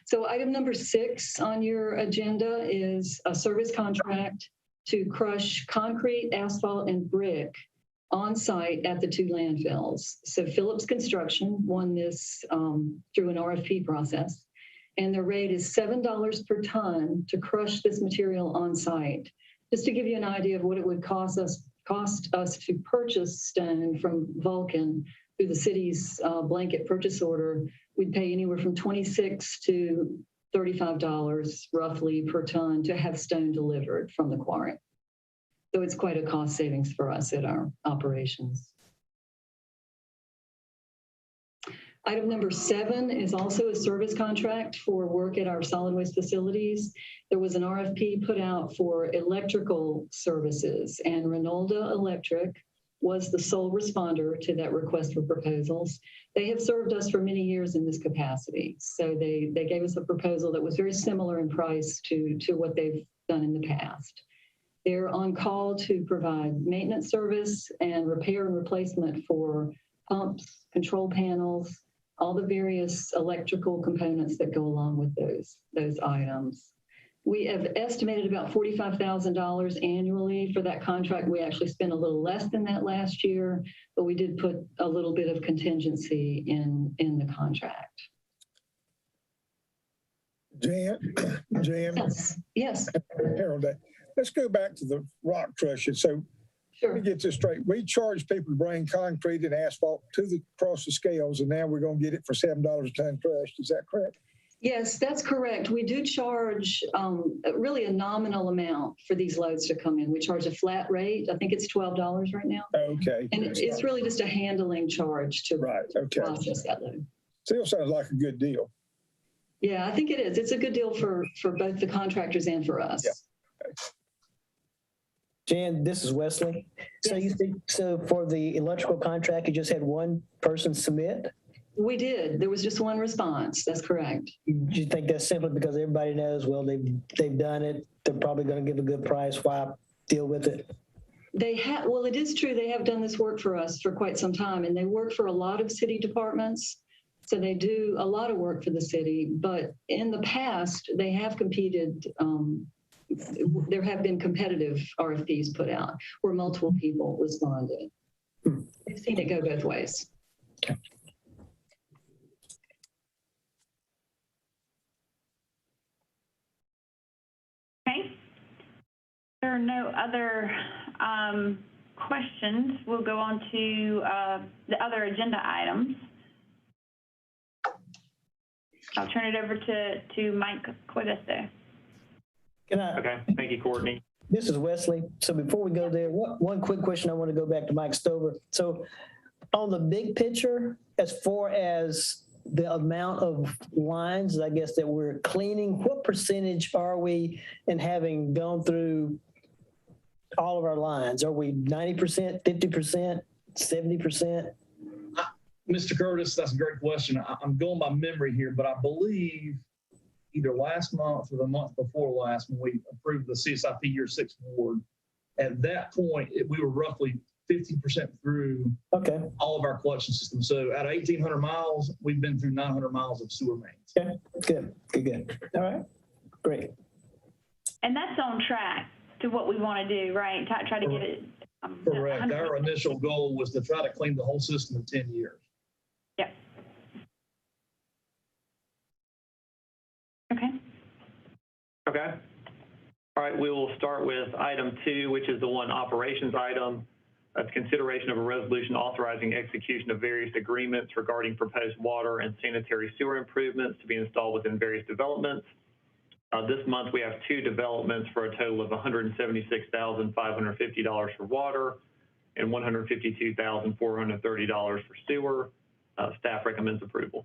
So item number 6 on your agenda is a service contract to crush concrete, asphalt, and brick on site at the 2 landfills. So Phillips Construction won this through an RFP process, and their rate is $7 per ton to crush this material on site. Just to give you an idea of what it would cost us to purchase stone from Vulcan through the city's blanket purchase order, we'd pay anywhere from $26 to $35 roughly per ton to have stone delivered from the quarry. So it's quite a cost savings for us at our operations. Item number 7 is also a service contract for work at our solid waste facilities. There was an RFP put out for electrical services, and Renolda Electric was the sole responder to that request for proposals. They have served us for many years in this capacity. So they gave us a proposal that was very similar in price to what they've done in the past. They're on call to provide maintenance service and repair and replacement for pumps, control panels, all the various electrical components that go along with those items. We have estimated about $45,000 annually for that contract. We actually spent a little less than that last year, but we did put a little bit of contingency in the contract. Jan? Yes. Harold, let's go back to the rock crushing. So let me get this straight. We charge people to bring concrete and asphalt across the scales, and now we're going to get it for $7 a ton crushed. Is that correct? Yes, that's correct. We do charge really a nominal amount for these loads to come in. We charge a flat rate. I think it's $12 right now. Okay. And it's really just a handling charge to process that load. Still sounds like a good deal. Yeah, I think it is. It's a good deal for both the contractors and for us. Yeah. Okay. Jan, this is Wesley. So Yes. so for the electrical contract, you just had one person submit? We did. There was just one response. That's correct. Do you think that's simply because everybody knows, well, they've done it, they're probably going to give a good price, why deal with it? They have, well, it is true. They have done this work for us for quite some time, and they work for a lot of city departments. So they do a lot of work for the city, but in the past, they have competed. There have been competitive RFPs put out where multiple people responded. We've seen it go both ways. Okay. Okay. There are no other questions. We'll go on to the other agenda items. I'll turn it over to Mike Quevesto. Okay, thank you, Courtney. This is Wesley. So before we go there, one quick question. I want to go back to Mike Stover. So on the big picture, as far as the amount of lines, I guess, that we're cleaning, what percentage are we in having gone through all of our lines? Are we 90%, 50%, 70%? Mr. Curtis, that's a great question. I'm going by memory here, but I believe either last month or the month before last, when we approved the CSIP Year 6 award, at that point, we were roughly 50% through all of our collection systems. So out of 1,800 miles, we've been through 900 miles of sewer mains. Okay, good. All right, great. And that's on track to what we want to do, right? Try to get it. Correct. 100%. Our initial goal was to try to clean the whole system in 10 years. Yeah. Okay. Okay. All right, we will start with item 2, which is the one operations item. That's consideration of a resolution authorizing execution of various agreements regarding proposed water and sanitary sewer improvements to be installed within various developments. This month, we have 2 developments for a total of $176,550 for water and $152,430 for sewer. Staff recommends approval.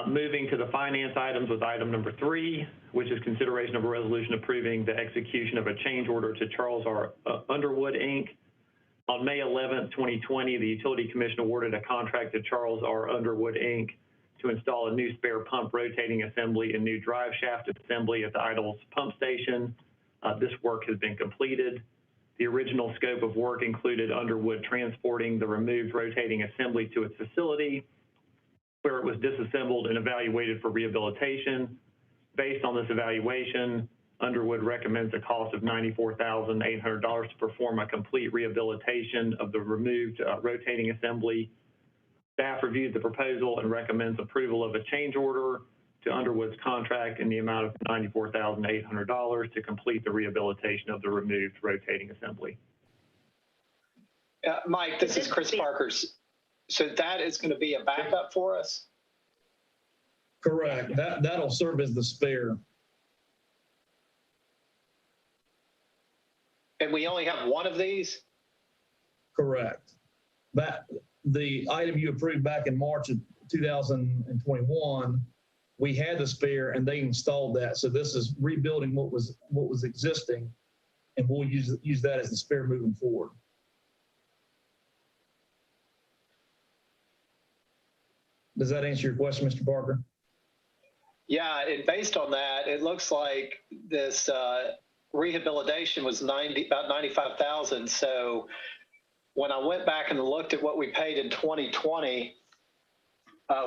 Moving to the finance items with item number 3, which is consideration of a resolution approving the execution of a change order to Charles R. Underwood, Inc. On May 11th, 2020, the Utility Commission awarded a contract to Charles R. Underwood, Inc. to install a new spare pump rotating assembly and new drive shaft assembly at the Idols Pump Station. This work has been completed. The original scope of work included Underwood transporting the removed rotating assembly to its facility, where it was disassembled and evaluated for rehabilitation. Based on this evaluation, Underwood recommends a cost of $94,800 to perform a complete rehabilitation of the removed rotating assembly. Staff reviewed the proposal and recommends approval of a change order to Underwood's contract in the amount of $94,800 to complete the rehabilitation of the removed rotating assembly. Mike, this is Chris Parker. So that is going to be a backup for us? Correct. That'll serve as the spare. And we only have one of these? Correct. The item you approved back in March of 2021, we had the spare and they installed that. So this is rebuilding what was existing, and we'll use that as the spare moving forward. Does that answer your question, Mr. Parker? Yeah, and based on that, it looks like this rehabilitation was about $95,000. So when I went back and looked at what we paid in 2020,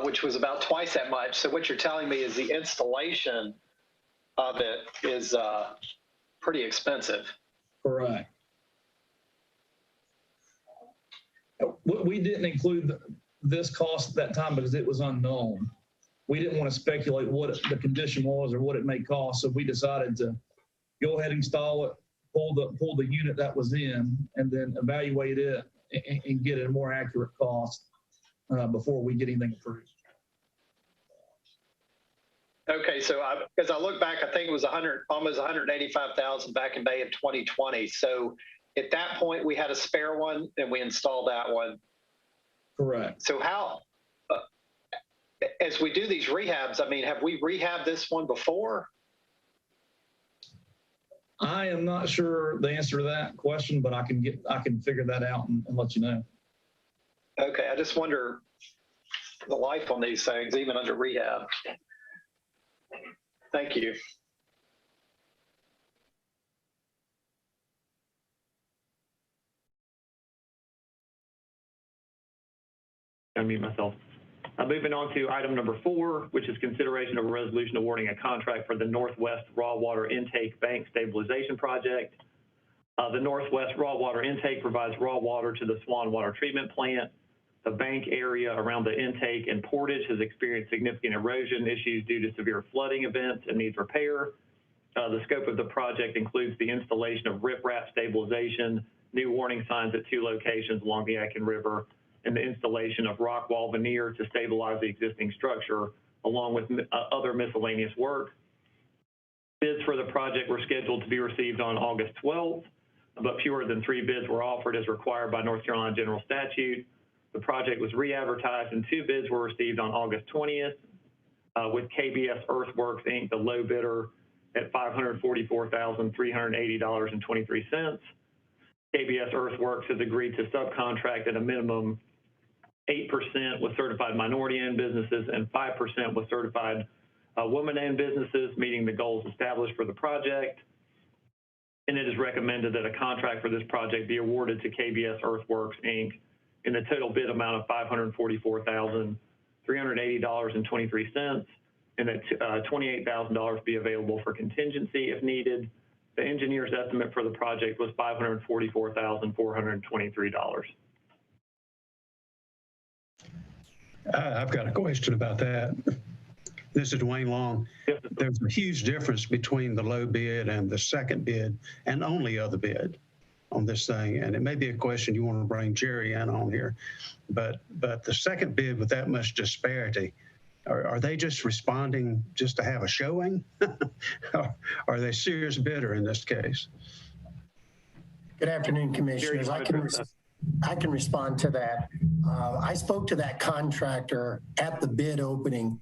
which was about twice that much. So what you're telling me is the installation of it is pretty expensive. Correct. We didn't include this cost at that time because it was unknown. We didn't want to speculate what the condition was or what it may cost. So we decided to go ahead and install it, pull the unit that was in, and then evaluate it and get a more accurate cost before we get anything approved. Okay, so as I look back, I think it was almost 185,000 back in May of 2020. So at that point, we had a spare one and we installed that one. Correct. So how, as we do these rehabs, I mean, have we rehabbed this one before? I am not sure the answer to that question, but I can figure that out and let you know. Okay, I just wonder the life on these things, even under rehab. Thank you. Unmute myself. Moving on to item number 4, which is consideration of a resolution awarding a contract for the Northwest Raw Water Intake Bank Stabilization Project. The Northwest Raw Water Intake provides raw water to the Swan Water Treatment Plant. The bank area around the intake and portage has experienced significant erosion issues due to severe flooding events and needs repair. The scope of the project includes the installation of riprap stabilization, new warning signs at 2 locations along the Yadkin River, and the installation of rock wall veneer to stabilize the existing structure, along with other miscellaneous work. Bids for the project were scheduled to be received on August 12th, but fewer than 3 bids were offered as required by North Carolina General Statute. The project was re-advertised and 2 bids were received on August 20th, with KBS Earthworks, Inc., the low bidder at $544,380.23. KBS Earthworks has agreed to subcontract at a minimum 8% with certified minority-owned businesses and 5% with certified woman-owned businesses, meeting the goals established for the project. And it is recommended that a contract for this project be awarded to KBS Earthworks, Inc. in the total bid amount of $544,380.23, and that $28,000 be available for contingency if needed. The engineer's estimate for the project was $544,423. I've got a question about that. This is Dwayne Long. There's a huge difference between the low bid and the second bid and only other bid on this thing. And it may be a question you want to bring Jerry in on here, but the second bid with that much disparity, are they just responding just to have a showing? Are they serious bidder in this case? Good afternoon, Commissioners. I can respond to that. I spoke to that contractor at the bid opening.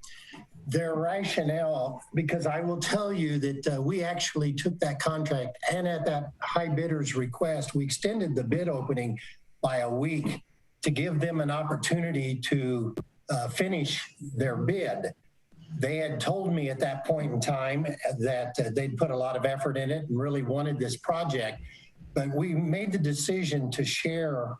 Their rationale, because I will tell you that we actually took that contract, and at that high bidder's request, we extended the bid opening by a week to give them an opportunity to finish their bid. They had told me at that point in time that they'd put a lot of effort in it and really wanted this project. But we made the decision to share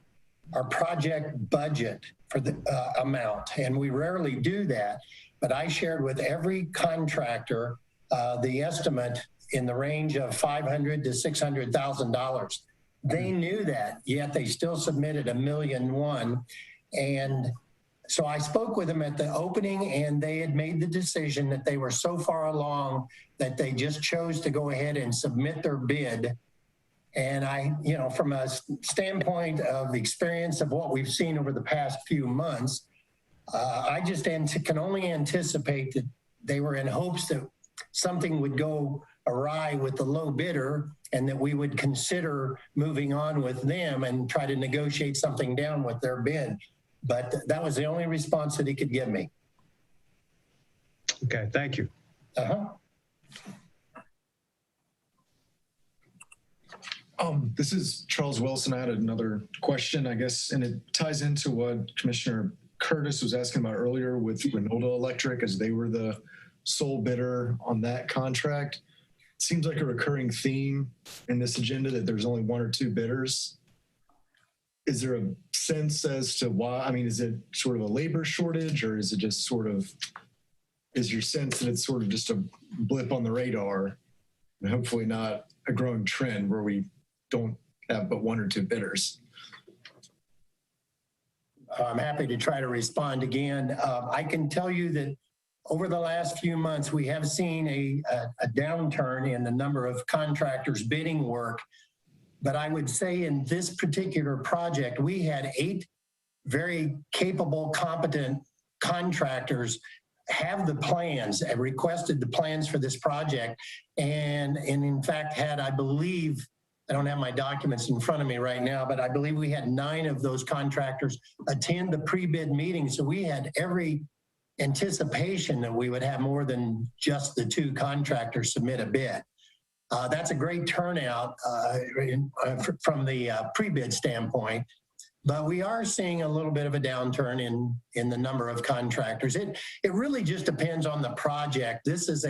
our project budget for the amount, and we rarely do that. But I shared with every contractor the estimate in the range of $500,000 to $600,000. They knew that, yet they still submitted $1.1 million. And so I spoke with them at the opening, and they had made the decision that they were so far along that they just chose to go ahead and submit their bid. And I, from a standpoint of the experience of what we've seen over the past few months, I just can only anticipate that they were in hopes that something would go awry with the low bidder and that we would consider moving on with them and try to negotiate something down with their bid. But that was the only response that he could give me. Okay, thank you. This is Charles Wilson. I had another question, I guess, and it ties into what Commissioner Curtis was asking about earlier with Reynolda Electric, as they were the sole bidder on that contract. It seems like a recurring theme in this agenda that there's only 1 or 2 bidders. Is there a sense as to why? I mean, is it sort of a labor shortage, or is it just sort of, is your sense that it's sort of just a blip on the radar and hopefully not a growing trend where we don't have but 1 or 2 bidders? I'm happy to try to respond again. I can tell you that over the last few months, we have seen a downturn in the number of contractors bidding work. But I would say in this particular project, we had 8 very capable, competent contractors have the plans and requested the plans for this project. And in fact had, I believe, I don't have my documents in front of me right now, but I believe we had 9 of those contractors attend the pre-bid meeting. So we had every anticipation that we would have more than just the 2 contractors submit a bid. That's a great turnout from the pre-bid standpoint, but we are seeing a little bit of a downturn in the number of contractors. It really just depends on the project. This is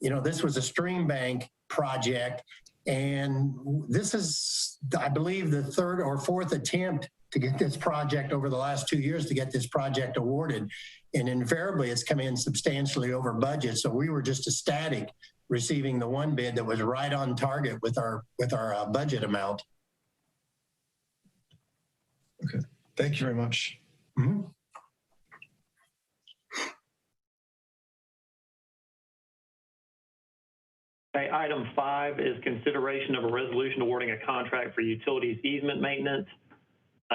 this was a stream bank project, and this is, I believe, the 3rd or 4th attempt to get this project over the last 2 years to get this project awarded. And invariably it's come in substantially over budget. So we were just ecstatic receiving the one bid that was right on target with our budget amount. Okay, thank you very much. Mm-hmm. Okay, item 5 is consideration of a resolution awarding a contract for utilities easement maintenance.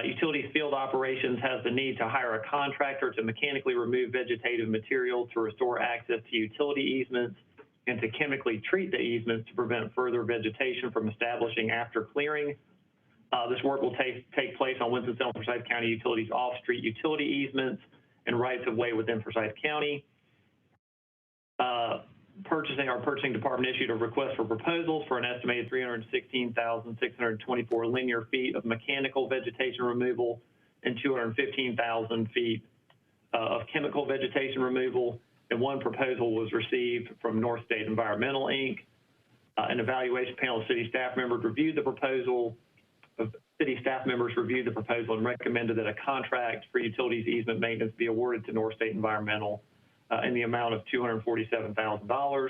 Utilities field operations has the need to hire a contractor to mechanically remove vegetative material to restore access to utility easements and to chemically treat the easements to prevent further vegetation from establishing after clearing. This work will take place on Winston-Salem Forsyth County Utilities off-street utility easements and rights of way within Forsyth County. Our purchasing department issued a request for proposals for an estimated 316,624 linear feet of mechanical vegetation removal and 215,000 feet of chemical vegetation removal. And one proposal was received from North State Environmental, Inc. An evaluation panel of city staff members reviewed the proposal. City staff members reviewed the proposal and recommended that a contract for utilities easement maintenance be awarded to North State Environmental in the amount of $247,000.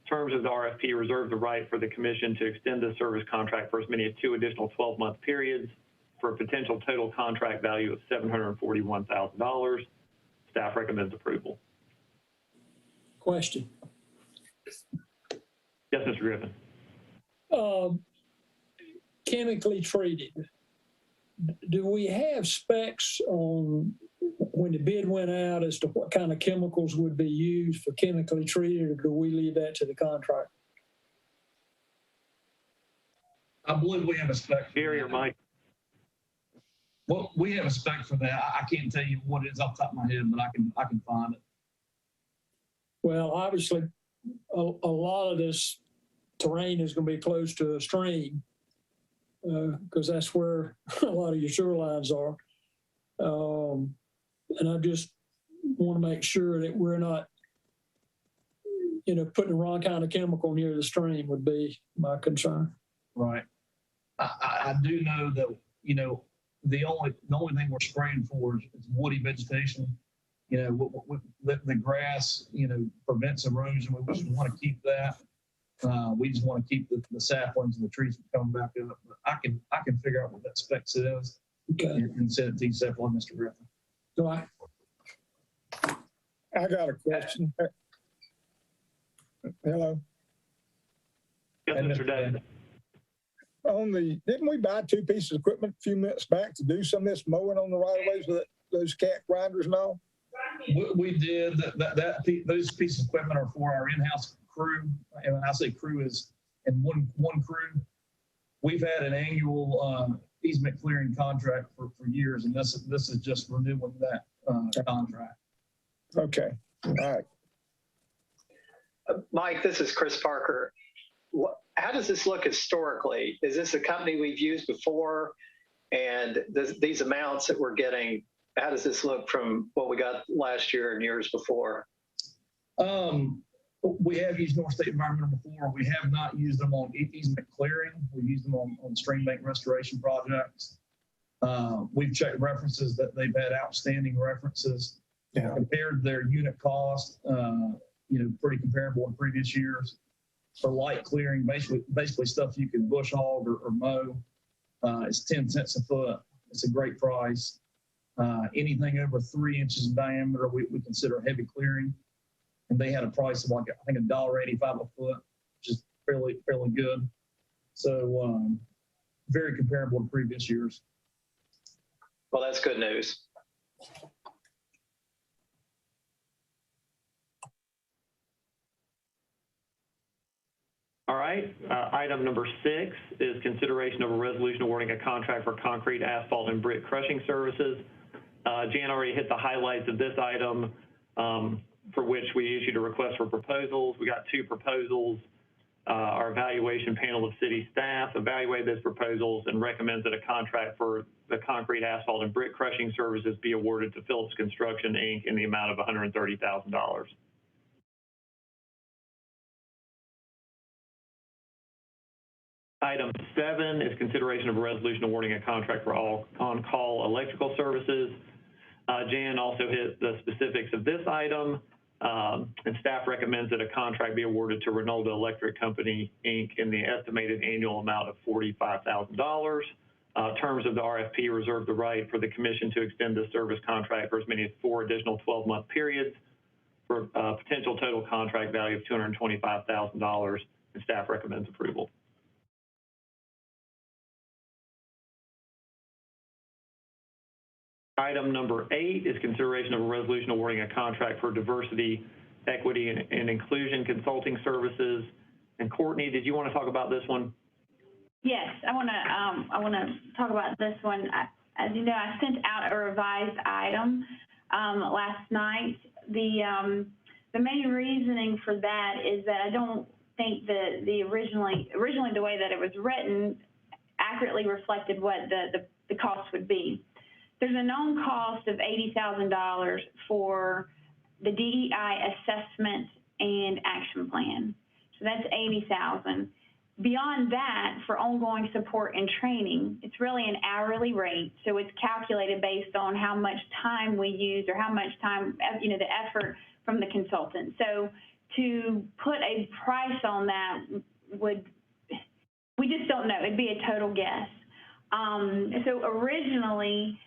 Terms of the RFP reserve the right for the commission to extend the service contract for as many as 2 additional 12-month periods for a potential total contract value of $741,000. Staff recommends approval. Question. Yes, Mr. Griffin. Chemically treated. Do we have specs on when the bid went out as to what kind of chemicals would be used for chemically treated, or do we leave that to the contractor? I believe we have a spec. Gary or Mike? Well, we have a spec for that. I can't tell you what it is off the top of my head, but I can find it. Well, obviously, a lot of this terrain is going to be close to a stream because that's where a lot of your sewer lines are. And I just want to make sure that we're not, putting the wrong kind of chemical near the stream would be my concern. Right. I do know that, the only thing we're spraying for is woody vegetation. The grass, prevents erosion. We just want to keep that. We just want to keep the saplings and the trees from coming back up. But I can figure out what that spec says. Okay. And send it to you separately, Mr. Griffin. So I got a question. Hello. Yes, Mr. Davis. Didn't we buy 2 pieces of equipment a few minutes back to do some of this mowing on the right of ways with those cat grinders and all? We did those pieces of equipment are for our in-house crew. And when I say crew is in one crew. We've had an annual easement clearing contract for years, and this is just renewing that contract. Okay. All right. Mike, this is Chris Parker. How does this look historically? Is this a company we've used before? And these amounts that we're getting, how does this look from what we got last year and years before? We have used North State Environmental before. We have not used them on easement clearing. We've used them on stream bank restoration projects. We've checked references that they've had outstanding references. Yeah. Compared their unit cost, pretty comparable in previous years. For light clearing, basically stuff you can bush hog or mow, it's 10 cents a foot. It's a great price. Anything over 3 inches in diameter, we consider heavy clearing. And they had a price of like, I think $1.85 a foot, which is fairly good. So very comparable to previous years. Well, that's good news. All right, item number 6 is consideration of a resolution awarding a contract for concrete, asphalt, and brick crushing services. Jan already hit the highlights of this item, for which we issued a request for proposals. We got 2 proposals. Our evaluation panel of city staff evaluated those proposals and recommends that a contract for the concrete, asphalt, and brick crushing services be awarded to Phillips Construction, Inc. in the amount of $130,000. Item 7 is consideration of a resolution awarding a contract for all on-call electrical services. Jan also hit the specifics of this item, and staff recommends that a contract be awarded to Reynolda Electric Company, Inc. in the estimated annual amount of $45,000. Terms of the RFP reserve the right for the commission to extend the service contract for as many as 4 additional 12-month periods for a potential total contract value of $225,000, and staff recommends approval. Item number 8 is consideration of a resolution awarding a contract for diversity, equity, and inclusion consulting services. And Courtney, did you want to talk about this one? Yes, I want to talk about this one. As you know, I sent out a revised item last night. The main reasoning for that is that I don't think the originally the way that it was written accurately reflected what the cost would be. There's a known cost of $80,000 for the DEI assessment and action plan. So that's $80,000. Beyond that, for ongoing support and training, it's really an hourly rate. So it's calculated based on how much time we use or how much time, the effort from the consultant. So to put a price on that we just don't know. It'd be a total guess. So originally,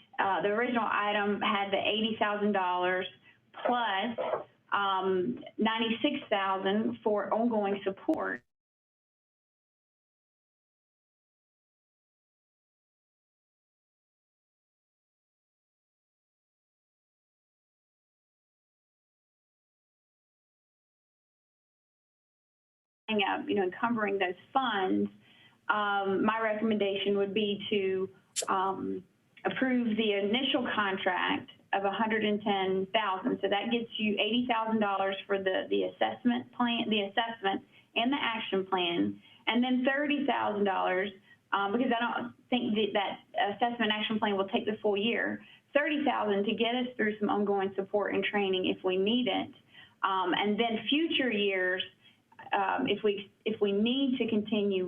the original item had the $80,000 plus $96,000 for ongoing support. Encumbering those funds, my recommendation would be to approve the initial contract of $110,000. So that gets you $80,000 for the assessment plan, the assessment and the action plan, and then $30,000 because I don't think that assessment action plan will take the full year. $30,000 to get us through some ongoing support and training if we need it, and then future years, if we need to continue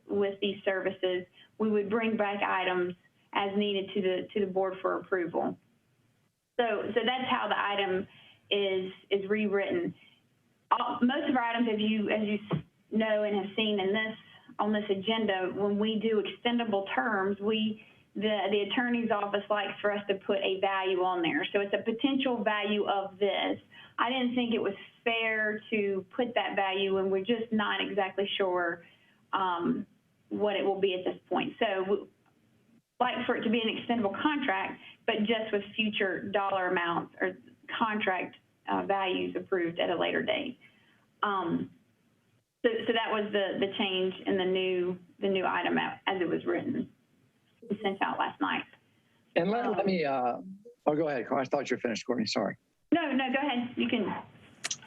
with these services, we would bring back items as needed to the board for approval. So that's how the item is rewritten. Most of our items, as you know and have seen on this agenda, when we do extendable terms, the attorney's office likes for us to put a value on there. So it's a potential value of this. I didn't think it was fair to put that value when we're just not exactly sure what it will be at this point. So like for it to be an extendable contract, but just with future dollar amounts or contract values approved at a later date. So that was the change in the new item as it was written. It was sent out last night. And let me, go ahead. I thought you were finished, Courtney, sorry. No, go ahead. You can.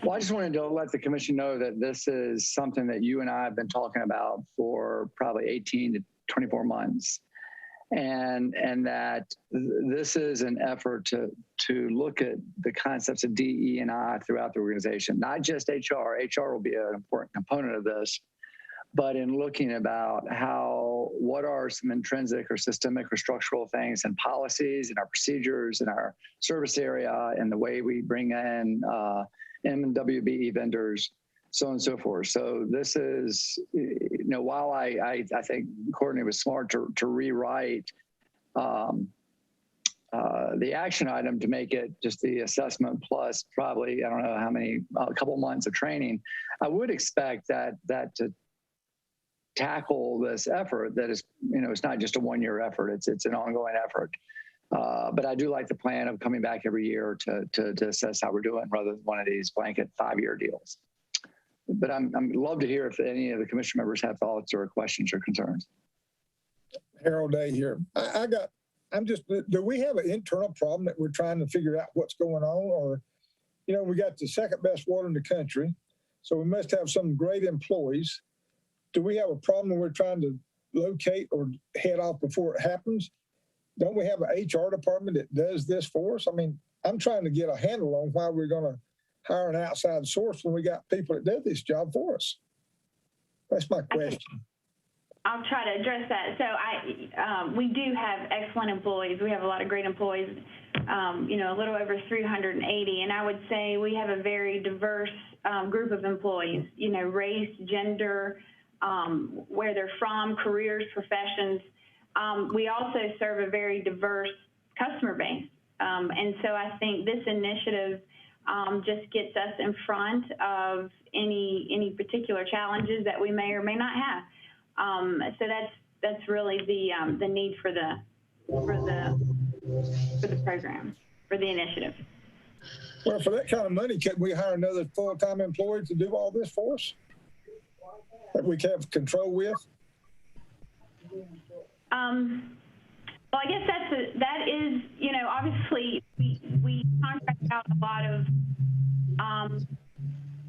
Well, I just wanted to let the commission know that this is something that you and I have been talking about for probably 18 to 24 months. And that this is an effort to look at the concepts of DE&I throughout the organization, not just HR. HR will be an important component of this, but in looking about what are some intrinsic or systemic or structural things and policies and our procedures in our service area and the way we bring in MWBE vendors, so on and so forth. So this is, while I think Courtney was smart to rewrite the action item to make it just the assessment plus probably, I don't know how many, a couple months of training, I would expect that to tackle this effort that is, it's not just a one-year effort, it's an ongoing effort. But I do like the plan of coming back every year to assess how we're doing rather than one of these blanket 5-year deals. But I'm love to hear if any of the commission members have thoughts or questions or concerns. Harold Day here. Do we have an internal problem that we're trying to figure out what's going on? Or, you know, we got the second best water in the country, so we must have some great employees. Do we have a problem when we're trying to locate or head off before it happens? Don't we have an HR department that does this for us? I mean, I'm trying to get a handle on why we're going to hire an outside source when we got people that do this job for us. That's my question. I'll try to address that. So we do have excellent employees. We have a lot of great employees, you know, a little over 380. And I would say we have a very diverse group of employees, you know, race, gender, where they're from, careers, professions. We also serve a very diverse customer base. And so I think this initiative just gets us in front of any particular challenges that we may or may not have. So that's really the need for the program, for the initiative. Well, for that kind of money, could we hire another full-time employee to do all this for us that we have control with? Well, I guess that is, you know, obviously we contract out a lot of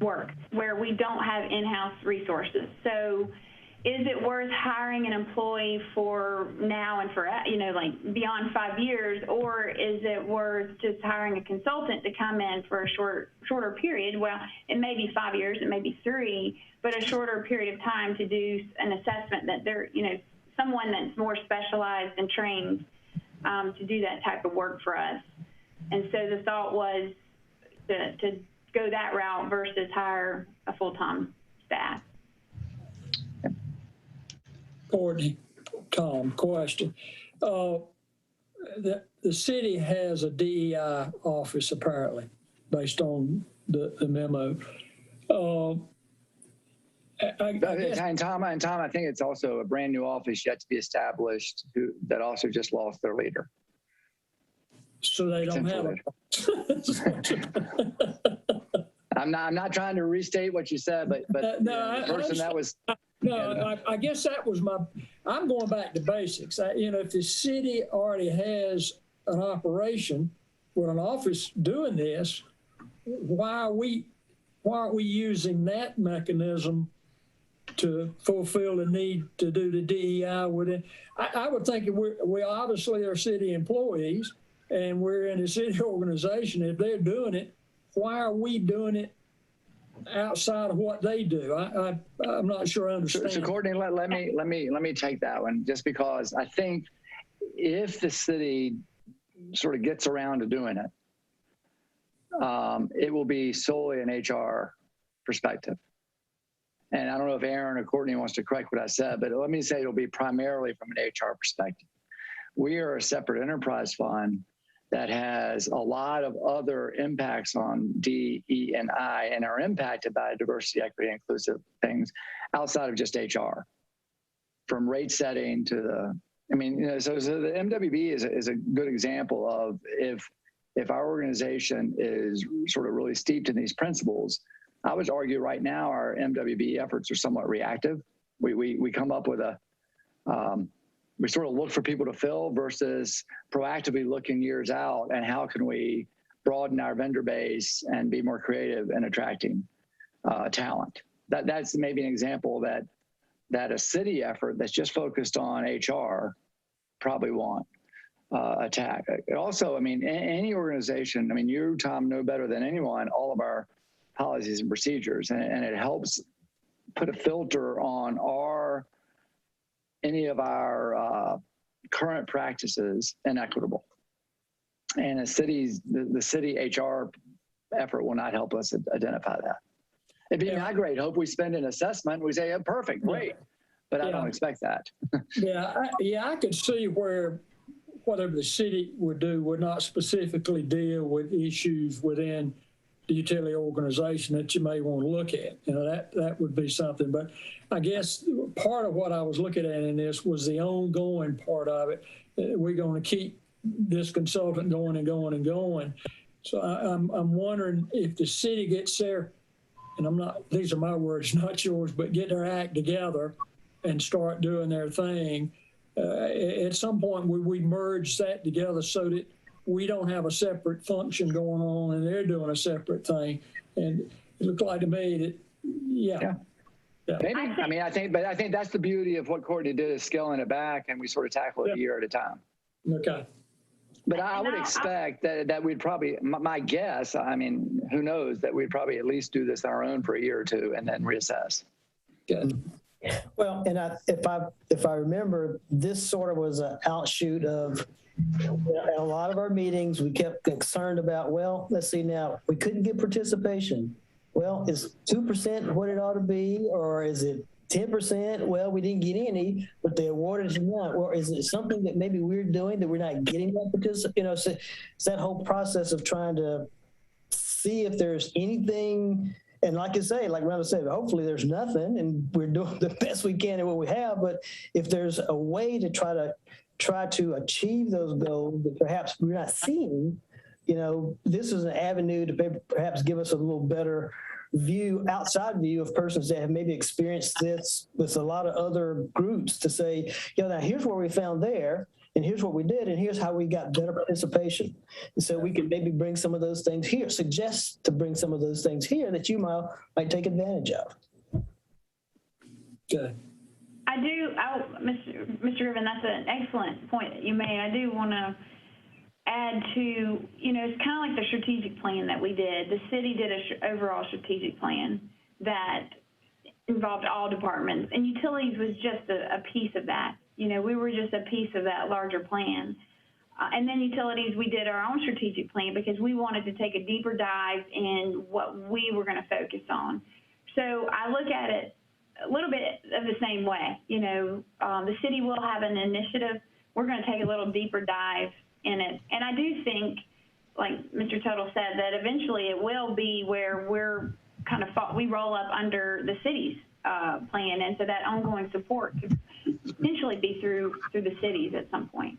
work where we don't have in-house resources. So is it worth hiring an employee for now and for, you know, like beyond 5 years, or is it worth just hiring a consultant to come in for a shorter period? Well, it may be 5 years, it may be 3, but a shorter period of time to do an assessment that they're, you know, someone that's more specialized and trained to do that type of work for us. And so the thought was to go that route versus hire a full-time staff. Courtney, Tom, question. The city has a DEI office apparently, based on the memo. And Tom, I think it's also a brand new office yet to be established that also just lost their leader. So they don't have a. I'm not trying to restate what you said, but no, the person that was. No, I guess that was I'm going back to basics. You know, if the city already has an operation with an office doing this, why aren't we using that mechanism to fulfill the need to do the DEI within? I would think we obviously are city employees and we're in a city organization. If they're doing it, why are we doing it outside of what they do? I'm not sure I understand. So Courtney, let me take that one, just because I think if the city sort of gets around to doing it, it will be solely an HR perspective. And I don't know if Aaron or Courtney wants to correct what I said, but let me say it'll be primarily from an HR perspective. We are a separate enterprise fund that has a lot of other impacts on DE&I and are impacted by diversity, equity, inclusive things outside of just HR, from rate setting to the, I mean, you know, so the MWB is a good example of if our organization is sort of really steeped in these principles. I would argue right now our MWB efforts are somewhat reactive. We come up with we sort of look for people to fill versus proactively looking years out and how can we broaden our vendor base and be more creative in attracting talent. That's maybe an example that a city effort that's just focused on HR probably won't attack. Also, I mean, any organization, I mean, you, Tom, know better than anyone all of our policies and procedures, and it helps put a filter on any of our current practices inequitable. And the city HR effort will not help us identify that. It'd be not great. Hope we spend an assessment. We say, yeah, perfect, great. But I don't expect that. I could see where whatever the city would do would not specifically deal with issues within the utility organization that you may want to look at. You know, that would be something. But I guess part of what I was looking at in this was the ongoing part of it. We're going to keep this consultant going and going and going. So I'm wondering if the city gets there, and these are my words, not yours, but get their act together and start doing their thing. At some point, we merge that together so that we don't have a separate function going on and they're doing a separate thing. And it looked like to me that, yeah. Maybe. I think that's the beauty of what Courtney did, is scaling it back, and we sort of tackle it a year at a time. Okay. But I would expect that we'd probably, my guess, I mean, who knows, that we'd probably at least do this on our own for a year or two and then reassess. Good. Well, and if I remember, this sort of was an outshoot of, in a lot of our meetings, we kept concerned about, well, let's see now, we couldn't get participation. Well, is 2% what it ought to be, or is it 10%? Well, we didn't get any, but they awarded us none. Or is it something that maybe we're doing that we're not getting that participation? So it's that whole process of trying to see if there's anything. And like I say, like Rhonda said, hopefully there's nothing, and we're doing the best we can at what we have. But if there's a way to try to achieve those goals that perhaps we're not seeing, this is an avenue to perhaps give us a little better outside view of persons that have maybe experienced this with a lot of other groups, to say, now here's where we found there, and here's what we did, and here's how we got better participation. And so we can maybe bring some of those things here, suggest to bring some of those things here that you might take advantage of. Okay. Mr. Griffin, that's an excellent point that you made. I do want to add to, it's kind of like the strategic plan that we did. The city did an overall strategic plan that involved all departments, and utilities was just a piece of that. We were just a piece of that larger plan. And then utilities, we did our own strategic plan because we wanted to take a deeper dive in what we were going to focus on. So I look at it a little bit of the same way. The city will have an initiative. We're going to take a little deeper dive in it. And I do think, like Mr. Tuttle said, that eventually it will be where we're kind of we roll up under the city's plan. And so that ongoing support could potentially be through the cities at some point.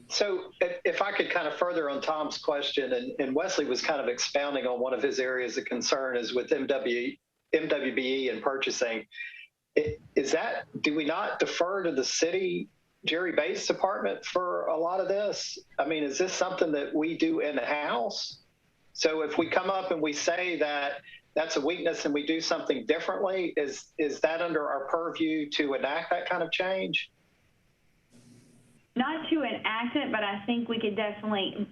So if I could kind of further on Tom's question, and Wesley was kind of expounding on one of his areas of concern is with MWBE and purchasing. Do we not defer to the city Jerry Bates department for a lot of this? I mean, is this something that we do in-house? So if we come up and we say that that's a weakness and we do something differently, is that under our purview to enact that kind of change? Not to enact it, but I think we could definitely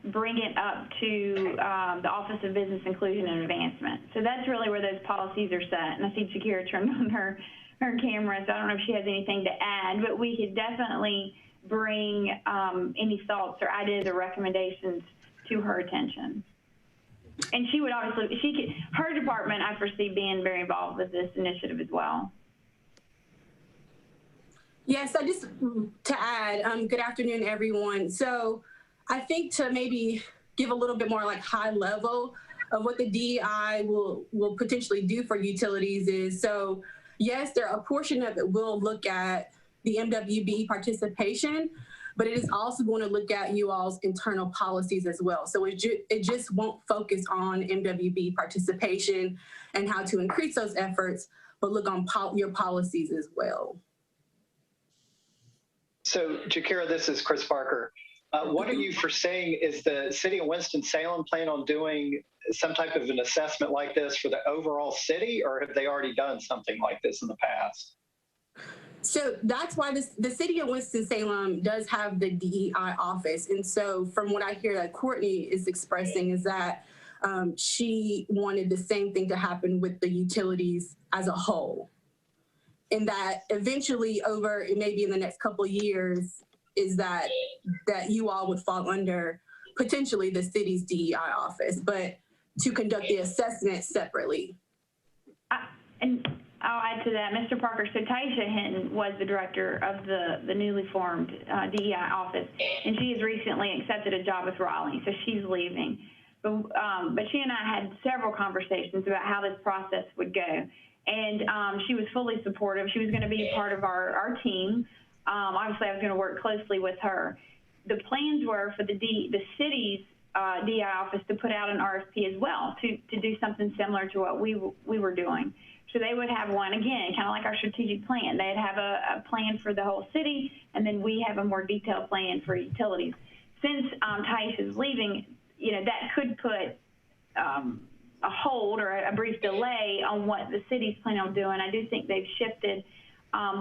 bring it up to the Office of Business Inclusion and Advancement. So that's really where those policies are set. And I see Shakira turned on her camera, so I don't know if she has anything to add, but we could definitely bring any thoughts or ideas or recommendations to her attention. And she would obviously, her department, I foresee being very involved with this initiative as well. Yes, to add, good afternoon, everyone. So I think to maybe give a little bit more like high level of what the DEI will potentially do for utilities is, so yes, a portion of it will look at the MWB participation, but it is also going to look at you all's internal policies as well. So it just won't focus on MWB participation and how to increase those efforts, but look on your policies as well. So, Shakira, this is Chris Parker. What are you foreseeing? Is the city of Winston-Salem plan on doing some type of an assessment like this for the overall city, or have they already done something like this in the past? So that's why the city of Winston-Salem does have the DEI office. And so from what I hear that Courtney is expressing is that she wanted the same thing to happen with the utilities as a whole. And that eventually over maybe in the next couple of years is that you all would fall under potentially the city's DEI office, but to conduct the assessment separately. And I'll add to that, Mr. Parker. So Taisha Hinton was the director of the newly formed DEI office, and she has recently accepted a job with Raleigh, so she's leaving. But she and I had several conversations about how this process would go. And she was fully supportive. She was going to be part of our team obviously I was going to work closely with her. The plans were for the city's DI office to put out an RFP as well to do something similar to what we were doing. So they would have one, again, kind of like our strategic plan. They'd have a plan for the whole city, and then we have a more detailed plan for utilities. Since Tice is leaving, that could put a hold or a brief delay on what the city's planning on doing. I do think they've shifted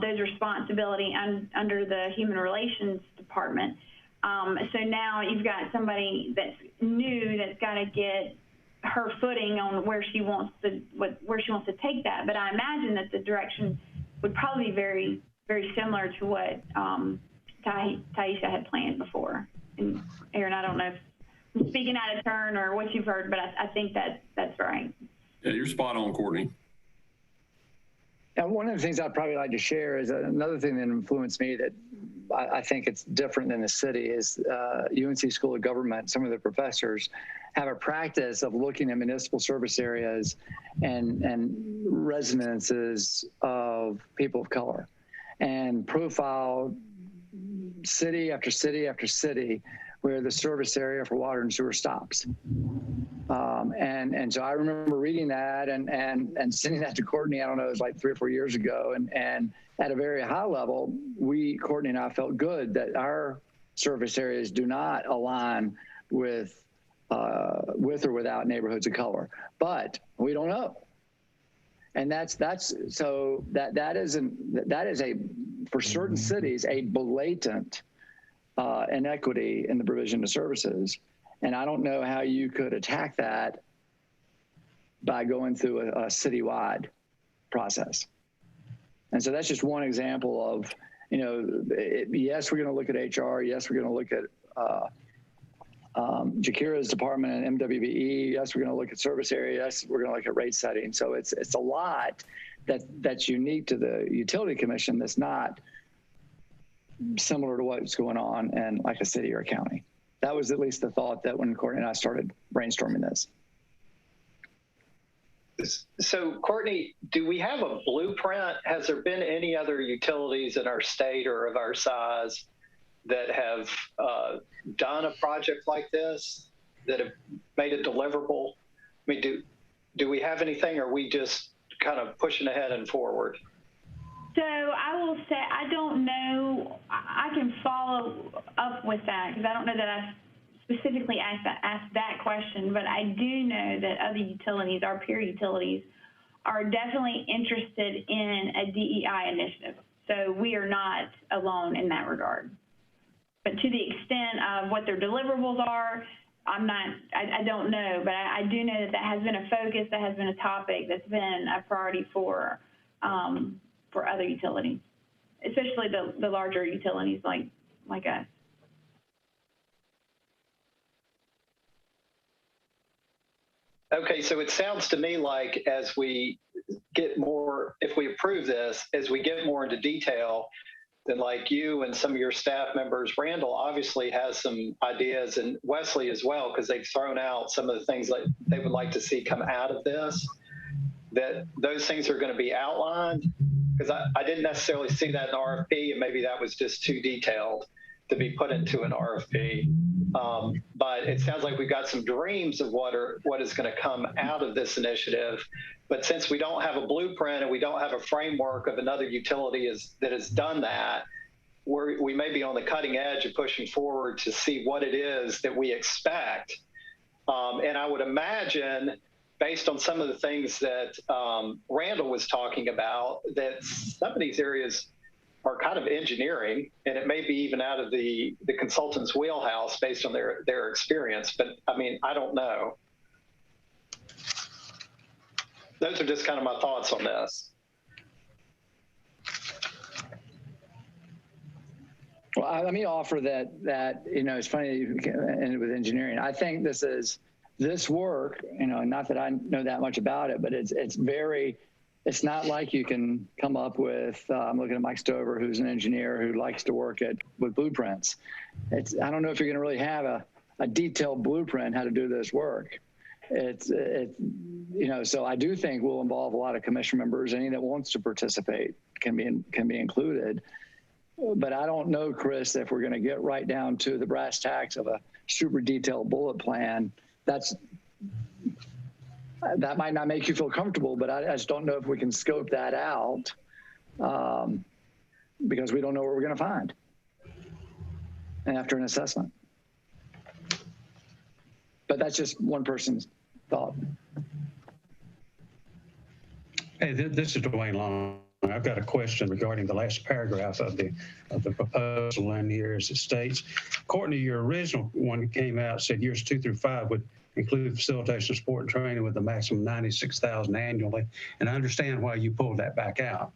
those responsibility under the Human Relations Department. So now you've got somebody that's new that's got to get her footing on where she wants to take that. But I imagine that the direction would probably be very, very similar to what Taisha had planned before. And Aaron, I don't know if I'm speaking out of turn or what you've heard, but I think that's right. Yeah, you're spot on, Courtney. And one of the things I'd probably like to share is another thing that influenced me that I think it's different than the city is UNC School of Government. Some of the professors have a practice of looking at municipal service areas and residences of people of color and profile city after city after city where the service area for water and sewer stops. And so I remember reading that and sending that to Courtney, I don't know, it was like 3 or 4 years ago. And at a very high level, Courtney and I felt good that our service areas do not align with or without neighborhoods of color, but we don't know. And that is for certain cities, a blatant inequity in the provision of services. And I don't know how you could attack that by going through a citywide process. And so that's just one example of, yes, we're going to look at HR. Yes, we're going to look at Jakira's department and MWBE. Yes, we're going to look at service area. Yes, we're going to look at rate setting. So it's a lot that's unique to the Utility Commission that's not similar to what's going on in like a city or a county. That was at least the thought that when Courtney and I started brainstorming this. So, Courtney, do we have a blueprint? Has there been any other utilities in our state or of our size that have done a project like this, that have made it deliverable? I mean, do we have anything, or are we just kind of pushing ahead and forward? So I will say, I don't know, I can follow up with that because I don't know that I've specifically asked that question, but I do know that other utilities, our peer utilities, are definitely interested in a DEI initiative. So we are not alone in that regard. But to the extent of what their deliverables are, I don't know, but I do know that has been a focus, that has been a topic that's been a priority for other utilities, especially the larger utilities like us. Okay, so it sounds to me like as we get more, if we approve this, as we get more into detail, then like you and some of your staff members, Randall obviously has some ideas, and Wesley as well, because they've thrown out some of the things that they would like to see come out of this, that those things are going to be outlined. Because I didn't necessarily see that in RFP, and maybe that was just too detailed to be put into an RFP. But it sounds like we've got some dreams of what is going to come out of this initiative. But since we don't have a blueprint and we don't have a framework of another utility that has done that, we may be on the cutting edge of pushing forward to see what it is that we expect. And I would imagine, based on some of the things that Randall was talking about, that some of these areas are kind of engineering, and it may be even out of the consultant's wheelhouse based on their experience. But I mean, I don't know. Those are just kind of my thoughts on this. Well, let me offer that it's funny that you ended with engineering. I think this work, not that I know that much about it, but it's not like you can come up with, I'm looking at Mike Stover, who's an engineer who likes to work with blueprints. I don't know if you're gonna really have a detailed blueprint how to do this work. So I do think we'll involve a lot of commission members. Any that wants to participate can be included. But I don't know, Chris, if we're going to get right down to the brass tacks of a super detailed bullet plan. That might not make you feel comfortable, but I just don't know if we can scope that out because we don't know what we're going to find after an assessment. But that's just one person's thought. Hey, this is Dwayne Long. I've got a question regarding the last paragraph of the proposal in here. As it states, Courtney, your original one that came out said years 2 through 5 would include facilitation, support, and training with a maximum $96,000 annually. And I understand why you pulled that back out.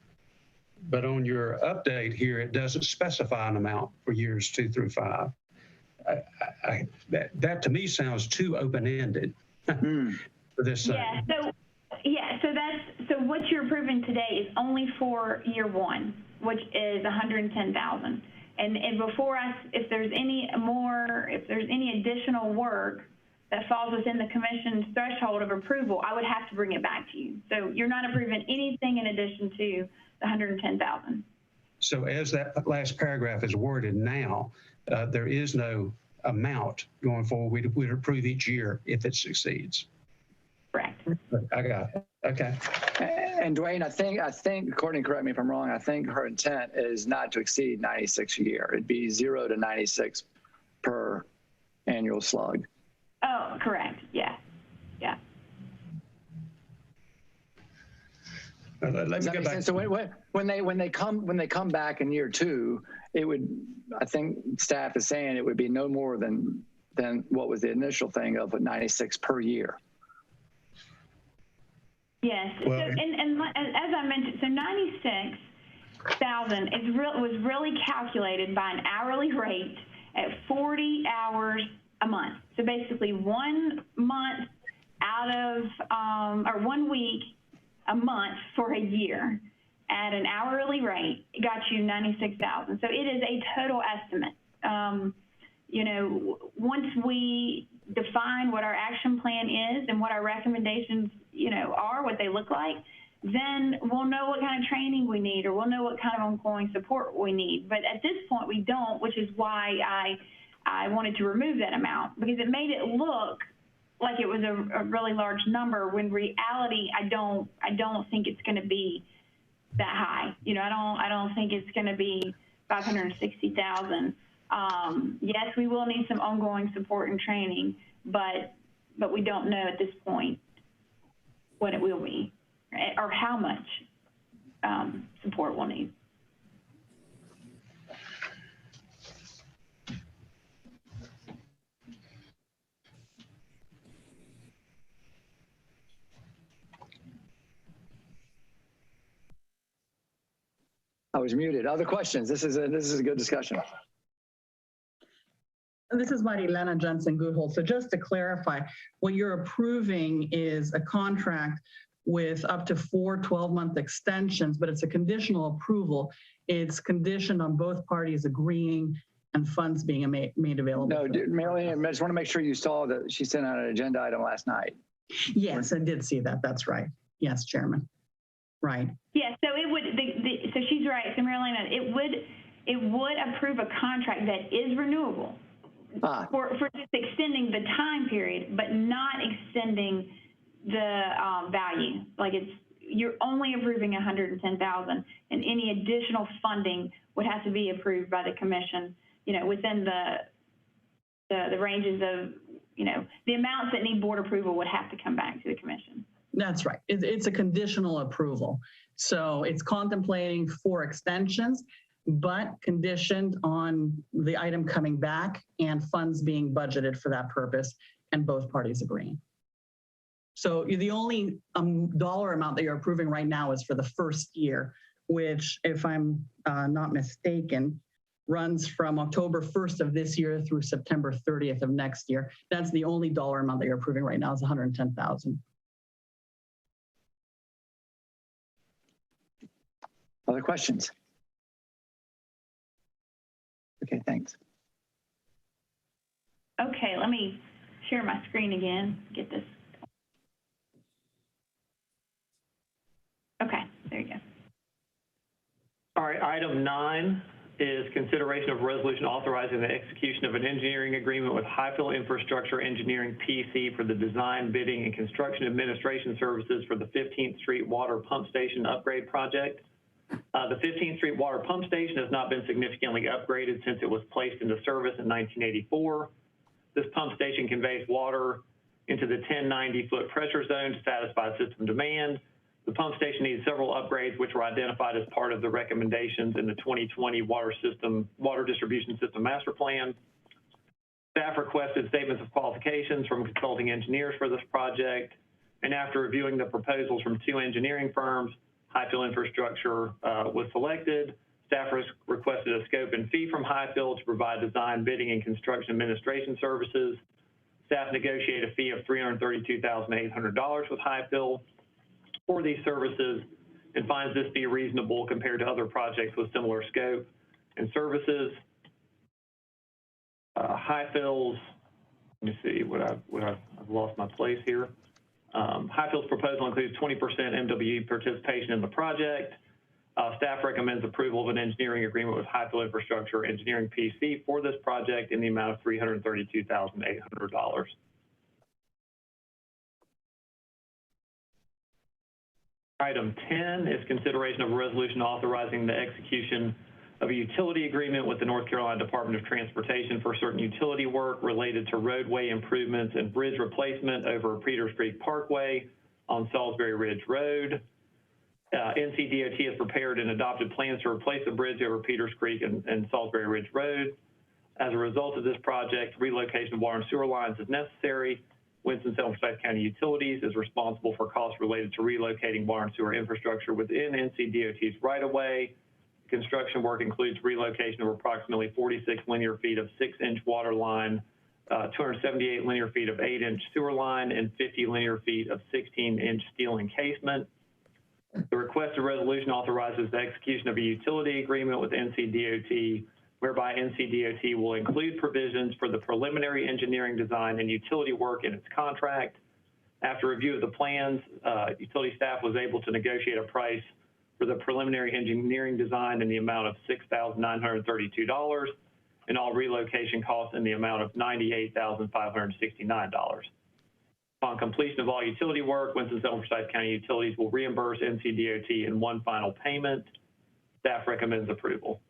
But on your update here, it doesn't specify an amount for years 2 through 5. That to me sounds too open-ended for this. So what you're approving today is only for year 1, which is $110,000. And before us, if there's any additional work that falls within the commission's threshold of approval, I would have to bring it back to you. So you're not approving anything in addition to the $110,000. So as that last paragraph is worded now, there is no amount going forward. We'd approve each year if it succeeds. Correct. I got it. Okay. And Dwayne, I think, Courtney, correct me if I'm wrong, I think her intent is not to exceed 96 a year. It'd be 0 to 96 per annual slug. Oh, correct. Yeah. Yeah. Let me go back. So when they come back in year 2, it would, I think staff is saying it would be no more than what was the initial thing of 96 per year. Yes. Well, so, and as I mentioned, so 96,000 was really calculated by an hourly rate at 40 hours a month. So basically 1 month out of, or 1 week a month for a year at an hourly rate got you 96,000. So it is a total estimate. You know, once we define what our action plan is and what our recommendations, you know, are, what they look like, then we'll know what kind of training we need, or we'll know what kind of ongoing support we need. But at this point, we don't, which is why I wanted to remove that amount, because it made it look like it was a really large number, when reality, I don't think it's going to be that high. You know, I don't think it's going to be 560,000. Yes, we will need some ongoing support and training, but we don't know at this point what it will be or how much support we'll need. I was muted. Other questions? This is a good discussion. This is Marilena Johnson-Goodhold. So just to clarify, what you're approving is a contract with up to 4 12-month extensions, but it's a conditional approval. It's conditioned on both parties agreeing and funds being made available. No, Marilyn, I just want to make sure you saw that she sent out an agenda item last night. Yes, I did see that. That's right. Yes, Chairman. Right. Yeah, so it would, so she's right. So Marilena, it would approve a contract that is renewable. For just extending the time period, but not extending the value. Like you're only approving 110,000, and any additional funding would have to be approved by the commission, you know, within the ranges of, you know, the amounts that need board approval would have to come back to the commission. That's right. It's a conditional approval. So it's contemplating 4 extensions, but conditioned on the item coming back and funds being budgeted for that purpose and both parties agreeing. So the only dollar amount that you're approving right now is for the first year, which, if I'm not mistaken, runs from October 1st of this year through September 30th of next year. That's the only dollar amount that you're approving right now is 110,000. Other questions? Okay, thanks. Okay, let me share my screen again, get this. Okay, there you go. All right, item 9 is consideration of resolution authorizing the execution of an engineering agreement with Hyphen Infrastructure Engineering PC for the design, bidding, and construction administration services for the 15th Street Water Pump Station upgrade project. The 15th Street Water Pump Station has not been significantly upgraded since it was placed into service in 1984. This pump station conveys water into the 1090-foot pressure zone to satisfy system demand. The pump station needs several upgrades, which were identified as part of the recommendations in the 2020 water distribution system master plan. Staff requested statements of qualifications from consulting engineers for this project, and after reviewing the proposals from 2 engineering firms, Hyphen Infrastructure was selected. Staff requested a scope and fee from Hyphen to provide design, bidding, and construction administration services. Staff negotiated a fee of $332,800 with Hyphen for these services and finds this fee reasonable compared to other projects with similar scope and services. Hyphen's, let me see I've lost my place here. Hyphen's proposal includes 20% MWE participation in the project. Staff recommends approval of an engineering agreement with Hyphen Infrastructure Engineering PC for this project in the amount of $332,800. Item 10 is consideration of a resolution authorizing the execution of a utility agreement with the North Carolina Department of Transportation for certain utility work related to roadway improvements and bridge replacement over Peters Creek Parkway on Salisbury Ridge Road. NCDOT has prepared and adopted plans to replace the bridge over Peters Creek and Salisbury Ridge Road. As a result of this project, relocation of water and sewer lines is necessary. Winston-Salem County Utilities is responsible for costs related to relocating water and sewer infrastructure within NCDOT's right-of-way. Construction work includes relocation of approximately 46 linear feet of 6-inch water line, 278 linear feet of 8-inch sewer line, and 50 linear feet of 16-inch steel encasement. The requested resolution authorizes the execution of a utility agreement with NCDOT, whereby NCDOT will include provisions for the preliminary engineering design and utility work in its contract. After review of the plans, utility staff was able to negotiate a price for the preliminary engineering design in the amount of $6,932 and all relocation costs in the amount of $98,569. Upon completion of all utility work, Winston-Salem County Utilities will reimburse NCDOT in one final payment. Staff recommends approval.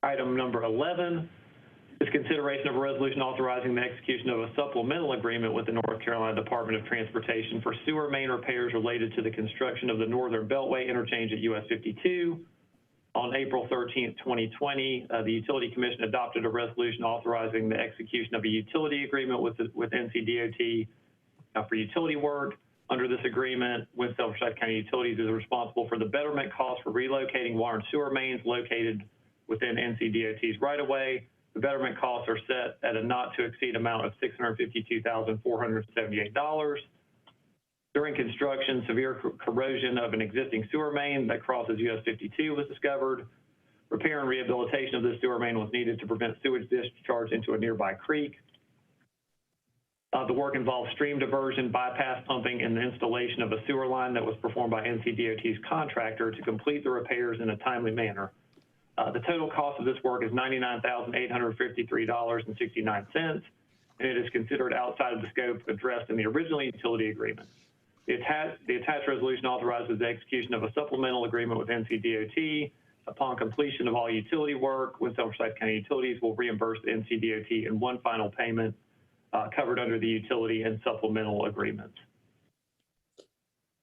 Item number 11 is consideration of a resolution authorizing the execution of a supplemental agreement with the North Carolina Department of Transportation for sewer main repairs related to the construction of the Northern Beltway interchange at US 52. On April 13th, 2020, the Utility Commission adopted a resolution authorizing the execution of a utility agreement with NCDOT for utility work. Under this agreement, Winston-Salem County Utilities is responsible for the betterment costs for relocating water and sewer mains located within NCDOT's right-of-way. The betterment costs are set at a not-to-exceed amount of $652,478. During construction, severe corrosion of an existing sewer main that crosses US 52 was discovered. Repair and rehabilitation of this sewer main was needed to prevent sewage discharge into a nearby creek. The work involved stream diversion, bypass pumping, and the installation of a sewer line that was performed by NCDOT's contractor to complete the repairs in a timely manner. The total cost of this work is $99,853.69, and it is considered outside of the scope addressed in the original utility agreement. The attached resolution authorizes the execution of a supplemental agreement with NCDOT. Upon completion of all utility work, Winston-Salem County Utilities will reimburse the NCDOT in one final payment covered under the utility and supplemental agreements.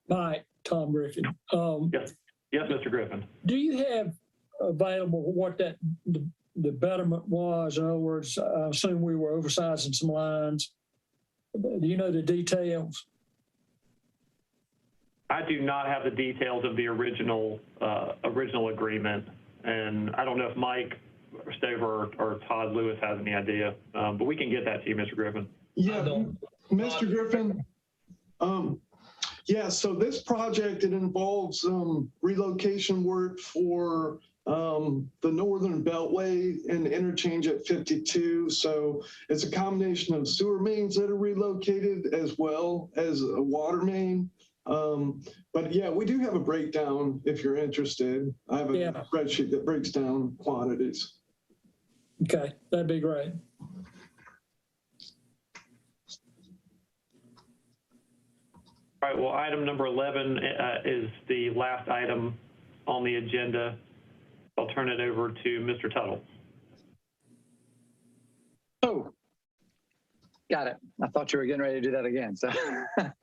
Mike, Tom Griffin. Yes, Mr. Griffin. Do you have available what the betterment was? In other words, I assume we were oversizing some lines. Do you know the details? I do not have the details of the original agreement, and I don't know if Mike Stover or Todd Lewis has any idea, but we can get that to you, Mr. Griffin. Yeah, Mr. Griffin. Yeah, so this project, it involves relocation work for the Northern Beltway and interchange at 52. So it's a combination of sewer mains that are relocated as well as a water main. But yeah, we do have a breakdown if you're interested. I have a spreadsheet that breaks down quantities. Okay, that'd be great. All right, well, item number 11 is the last item on the agenda. I'll turn it over to Mr. Tuttle. Oh, got it. I thought you were getting ready to do that again. So that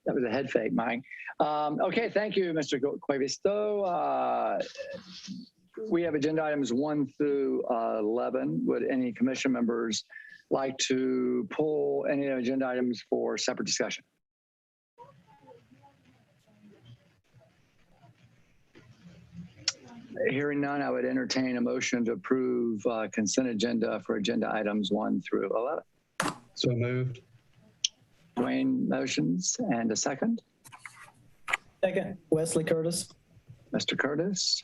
was a head fake, Mike. Okay, thank you, Mr. Cuevisto. We have agenda items 1 through 11. Would any commission members like to pull any agenda items for separate discussion? Hearing none, I would entertain a motion to approve consent agenda for agenda items 1 through 11. So moved. Dwayne motions, and a second. Second, Wesley Curtis. Mr. Curtis.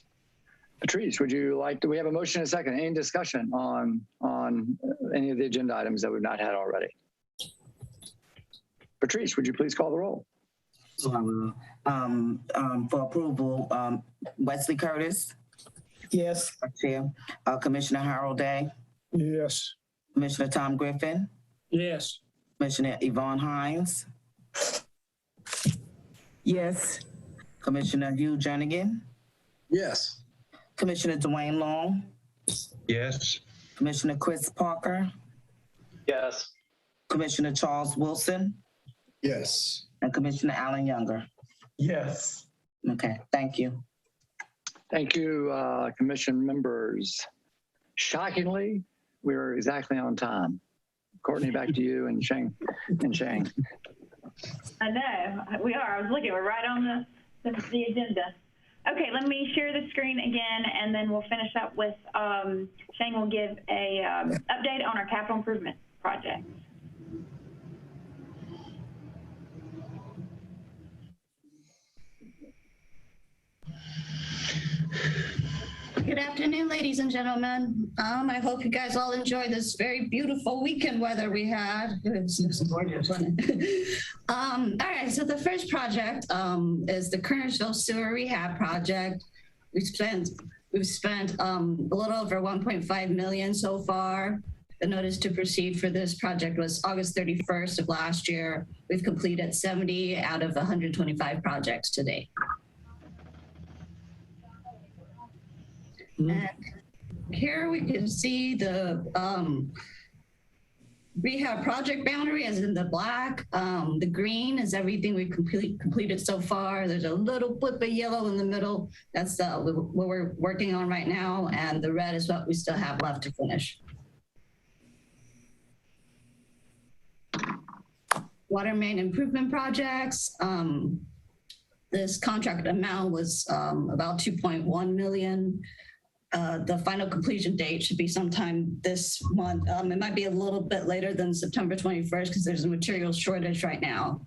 Patrice, would you like to, we have a motion and a second. Any discussion on any of the agenda items that we've not had already? Patrice, would you please call the roll? For approval, Wesley Curtis. Yes. Chair. Commissioner Harold Day. Yes. Commissioner Tom Griffin. Yes. Commissioner Yvonne Hines. Yes. Commissioner Hugh Jernigan. Yes. Commissioner Dwayne Long. Yes. Commissioner Chris Parker. Yes. Commissioner Charles Wilson. Yes. And Commissioner Allen Younger. Yes. Okay, thank you. Thank you, commission members. Shockingly, we were exactly on time. Courtney, back to you and Shane. I know, we are. I was looking, we're right on the agenda. Okay, let me share the screen again, and then we'll finish up with, Shane will give a update on our capital improvement project. Good afternoon, ladies and gentlemen. I hope you guys all enjoy this very beautiful weekend weather we had. It's gorgeous, wasn't it? All right, so the first project is the Kernersville Sewer Rehab project. We've spent a little over 1.5 million so far. The notice to proceed for this project was August 31st of last year. We've completed 70 out of 125 projects to date. And here we can see the rehab project boundary as in the black. The green is everything we've completed so far. There's a little blip of yellow in the middle. That's what we're working on right now. And the red is what we still have left to finish. Water main improvement projects. This contract amount was about 2.1 million. The final completion date should be sometime this month. It might be a little bit later than September 21st because there's a material shortage right now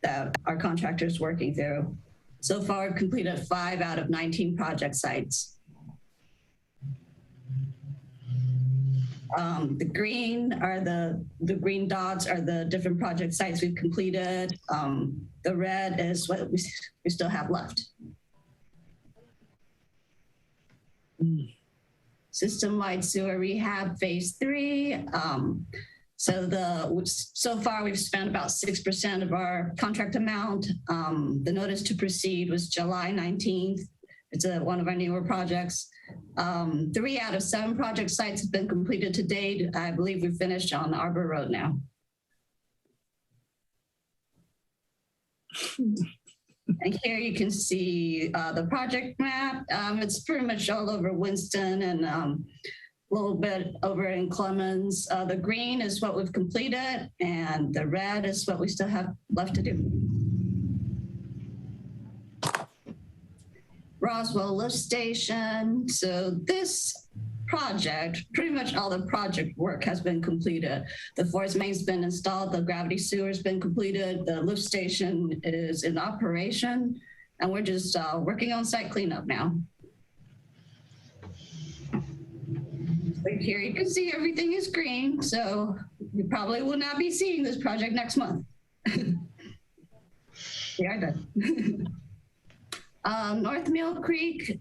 that our contractor is working through. So far, we've completed 5 out of 19 project sites. The green are the green dots are the different project sites we've completed. The red is what we still have left. System-wide sewer rehab phase 3. So far we've spent about 6% of our contract amount. The notice to proceed was July 19th. It's one of our newer projects. 3 out of 7 project sites have been completed to date. I believe we've finished on Arbor Road now. And here you can see the project map. It's pretty much all over Winston and a little bit over in Clemens. The green is what we've completed and the red is what we still have left to do. Roswell Lift Station. So this project, pretty much all the project work has been completed. The force main's been installed, the gravity sewer's been completed, the lift station is in operation, and we're just working on site cleanup now. Right here you can see everything is green, so you probably will not be seeing this project next month. We are done. North Mill Creek.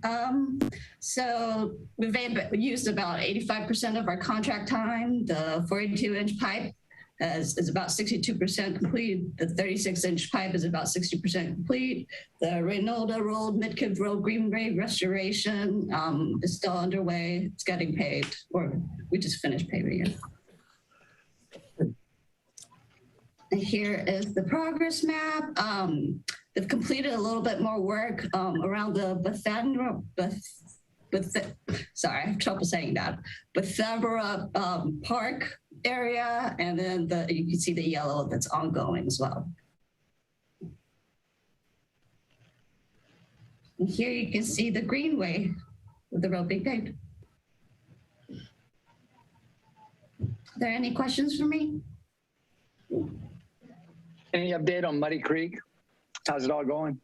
So we've used about 85% of our contract time. The 42-inch pipe is about 62% complete. The 36-inch pipe is about 60% complete. The Reynolda Road, Midkiff Road, Greenway restoration is still underway. It's getting paved, or we just finished paving it. And here is the progress map. They've completed a little bit more work around the sorry, I have trouble saying that. Bethabara Park area, and then you can see the yellow that's ongoing as well. And here you can see the Greenway with the road being paved. Are there any questions for me? Any update on Muddy Creek? How's it all going?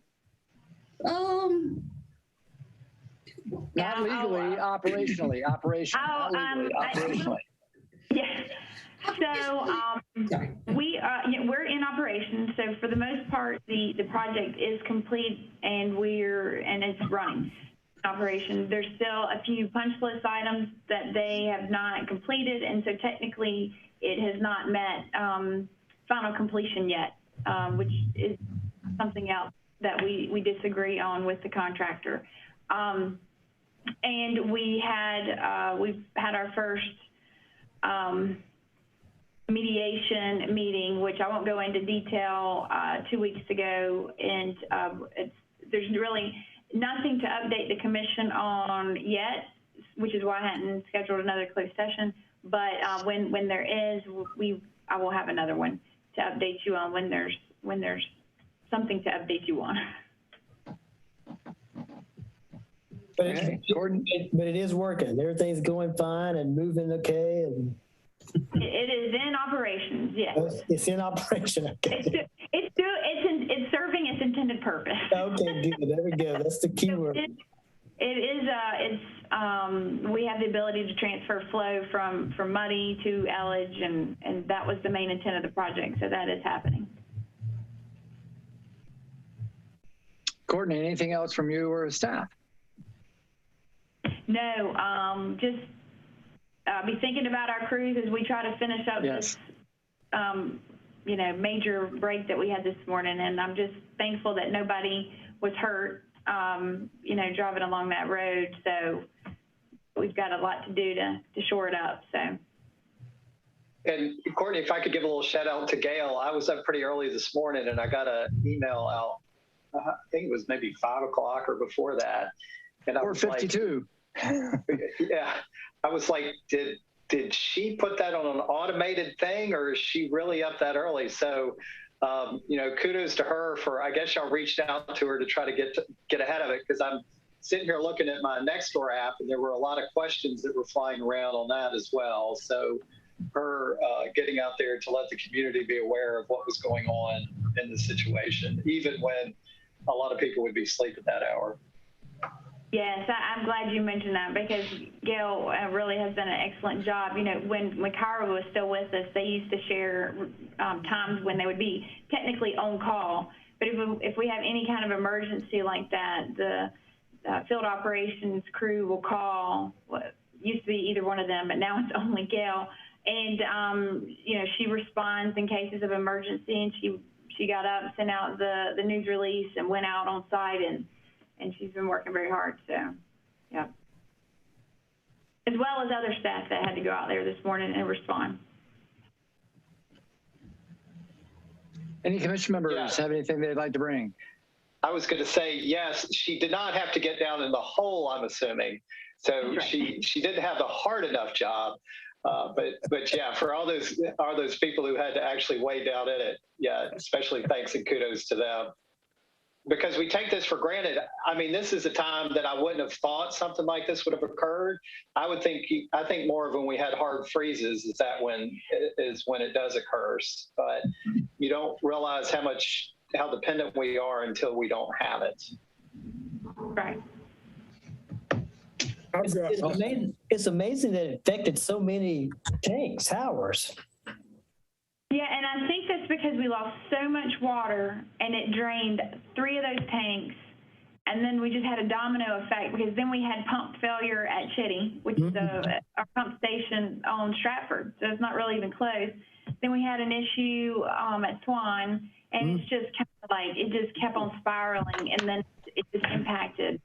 Not legally, operationally. Yes. So we're in operation. So for the most part, the project is complete and it's running operation. There's still a few punch list items that they have not completed, and so technically it has not met final completion yet, which is something else that we disagree on with the contractor. And we've had our first mediation meeting, which I won't go into detail, 2 weeks ago, and there's really nothing to update the commission on yet, which is why I hadn't scheduled another closed session. But when there is, I will have another one to update you on when there's something to update you on. But, Okay, Gordon? but it is working. Everything's going fine and moving okay. And It is in operations, yes. it's in operation. Okay. It's serving its intended purpose. Okay, good. There we go. That's the key word. We have the ability to transfer flow from Muddy to Elledge, and that was the main intent of the project. So that is happening. Courtney, anything else from you or staff? No, just be thinking about our crews as we try to finish up this, major break that we had this morning. And I'm just thankful that nobody was hurt, driving along that road. So we've got a lot to do to shore it up. So. And Courtney, if I could give a little shout out to Gail, I was up pretty early this morning and I got an email out. I think it was maybe 5 o'clock or before that. And I was 4:52. Yeah, I was like, did she put that on an automated thing, or is she really up that early? So, kudos to her for, I guess y'all reached out to her to try to get ahead of it, because I'm sitting here looking at my Nextdoor app, and there were a lot of questions that were flying around on that as well. So her getting out there to let the community be aware of what was going on in the situation, even when a lot of people would be asleep at that hour. Yes, I'm glad you mentioned that, because Gail really has done an excellent job. When Kyra was still with us, they used to share times when they would be technically on call. But if we have any kind of emergency like that, the field operations crew will call. Used to be either one of them, but now it's only Gail. And, she responds in cases of emergency, and she got up, sent out the news release, and went out on site, and she's been working very hard. So, yeah. As well as other staff that had to go out there this morning and respond. Any commission members have anything they'd like to bring? I was going to say, yes, she did not have to get down in the hole, I'm assuming. So right. She didn't have the hard enough job. But yeah, for all those people who had to actually wade down in it, yeah, especially thanks and kudos to them. Because we take this for granted. I mean, this is a time that I wouldn't have thought something like this would have occurred. I think more of when we had hard freezes is when it does occur. But you don't realize how dependent we are until we don't have it. Right. It's amazing that it affected so many towers. Yeah, and I think that's because we lost so much water and it drained 3 of those tanks. And then we just had a domino effect because then we had pump failure at Chitty, which is our pump station on Stratford. So it's not really even close. Then we had an issue at Swan, and it's just kind of like, it just kept on spiraling, and then it just impacted.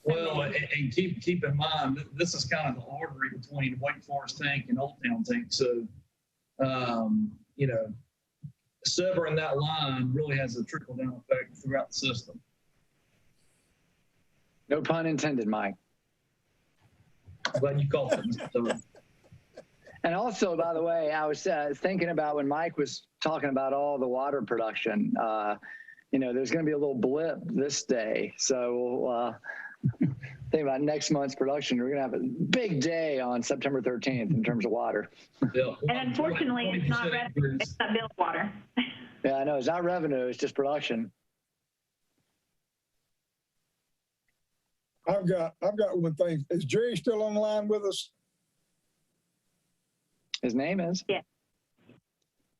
Well, and keep in mind, this is kind of the artery between Wake Forest Tank and Old Town Tank. So, you know, severing that line really has a trickle-down effect throughout the system. No pun intended, Mike. I'm glad you called it, Mr. Tillman. And also, by the way, I was thinking about when Mike was talking about all the water production, you know, there's going to be a little blip this day. So think about next month's production. We're going to have a big day on September 13th in terms of water. Yeah. And unfortunately, it's not revenue, it's not billed water. Yeah, I know. It's not revenue. It's just production. I've got one thing. Is Jerry still on the line with us? His name is? Yeah.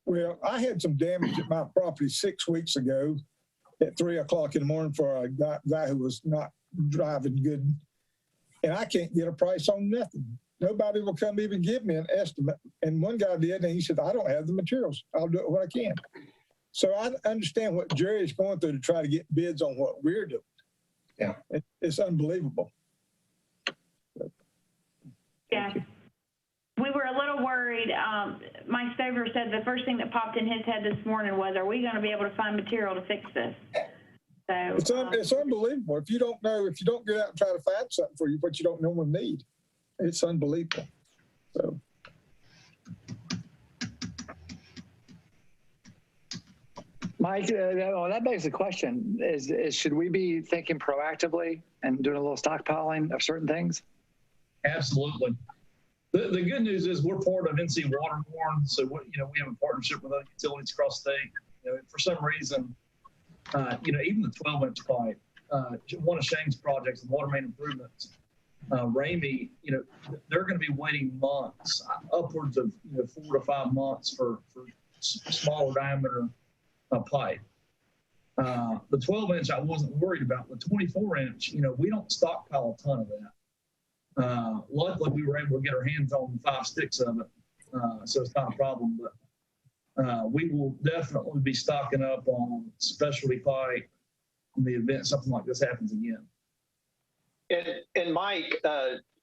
Well, I had some damage at my property 6 weeks ago at 3 o'clock in the morning for a guy who was not driving good. And I can't get a price on nothing. Nobody will come even give me an estimate. And one guy did, and he said, I don't have the materials. I'll do it when I can. So I understand what Jerry's going through to try to get bids on what we're doing. Yeah, it's unbelievable. Yeah. We were a little worried. Mike Stover said the first thing that popped in his head this morning was, are we going to be able to find material to fix this? So it's unbelievable. If you don't know, if you don't go out and try to find something for you, but you don't normally need, it's unbelievable. So. Mike, that begs the question, is should we be thinking proactively and doing a little stockpiling of certain things? Absolutely. The good news is we're part of NC Waterborne, so we have a partnership with other utilities across the state. You know, for some reason, even the 12-inch pipe, one of Shane's projects, the water main improvements, Ramey, they're going to be waiting months, upwards of 4 to 5 months for smaller diameter pipe. The 12-inch I wasn't worried about. The 24-inch, we don't stockpile a ton of that. Luckily, we were able to get our hands on 5 sticks of it, so it's not a problem. But we will definitely be stocking up on specialty pipe in the event something like this happens again. And Mike,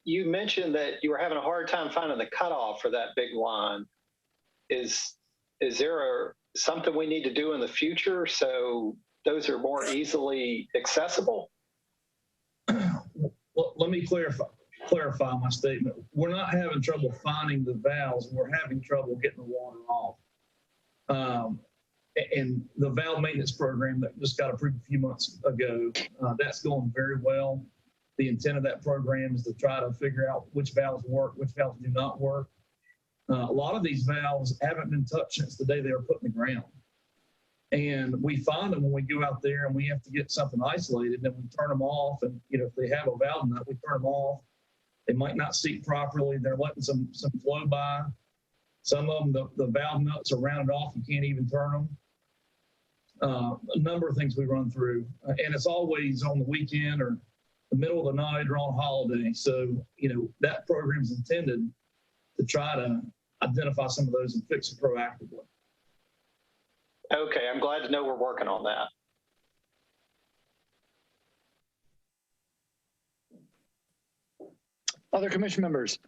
you mentioned that you were having a hard time finding the cutoff for that big line. Is there something we need to do in the future so those are more easily accessible? Well, let me clarify my statement. We're not having trouble finding the valves. We're having trouble getting the water off. And the valve maintenance program that just got approved a few months ago, that's going very well. The intent of that program is to try to figure out which valves work, which valves do not work. A lot of these valves haven't been touched since the day they were put in the ground. And we find them when we go out there and we have to get something isolated, and we turn them off. And, if they have a valve nut, we turn them off. They might not seat properly. They're letting some flow by. Some of them, the valve nuts are rounded off. You can't even turn them. A number of things we run through. And it's always on the weekend or the middle of the night or on holiday. So, that program is intended to try to identify some of those and fix it proactively. Okay, I'm glad to know we're working on that. Other commission members?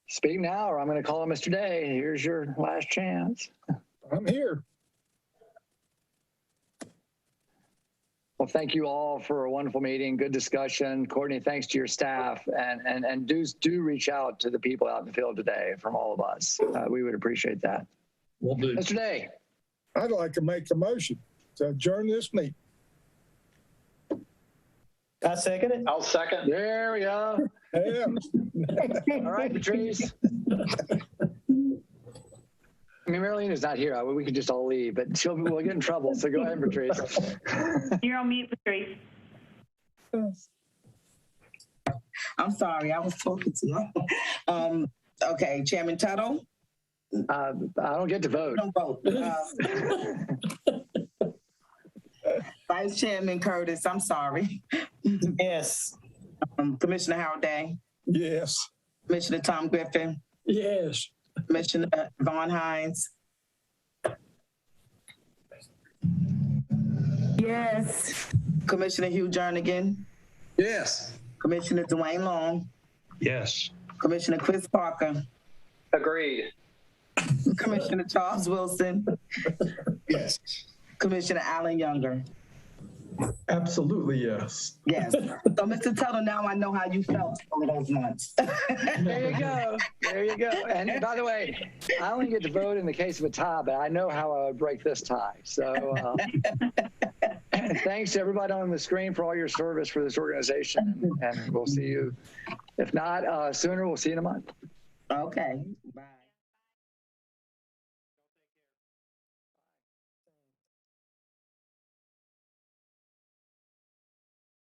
Speak now, or I'm going to call on Mr. Day. Here's your last chance. I'm here. Well, thank you all for a wonderful meeting. Good discussion. Courtney, thanks to your staff, and do reach out to the people out in the field today from all of us. We would appreciate that. Will do. Mr. Day. I'd like to make a motion to adjourn this meeting. I second it. I'll second. There we go. Yeah. All right, Patrice. I mean, Marlena's not here. We could just all leave, but we'll get in trouble. So go ahead, Patrice. You're on mute, Patrice. I'm sorry, I was talking to you. Okay, Chairman Tuttle, I don't get to vote. Don't vote. Vice Chairman Curtis, I'm sorry. Yes. Commissioner Howard Day, Yes. Commissioner Tom Griffin, Yes. Commissioner Vaughn Hines. Yes. Commissioner Hugh Jernigan, Yes. Commissioner Dwayne Long, Yes. Commissioner Chris Parker, Agreed. Commissioner Charles Wilson, Yes. Commissioner Allen Younger. Absolutely, yes. Yes. So, Mr. Tuttle, now I know how you felt over those months. There you go. There you go. And by the way, I only get to vote in the case of a tie, but I know how I would break this tie. So thanks to everybody on the screen for all your service for this organization. And we'll see you, if not sooner, we'll see you in a month. Okay. Bye.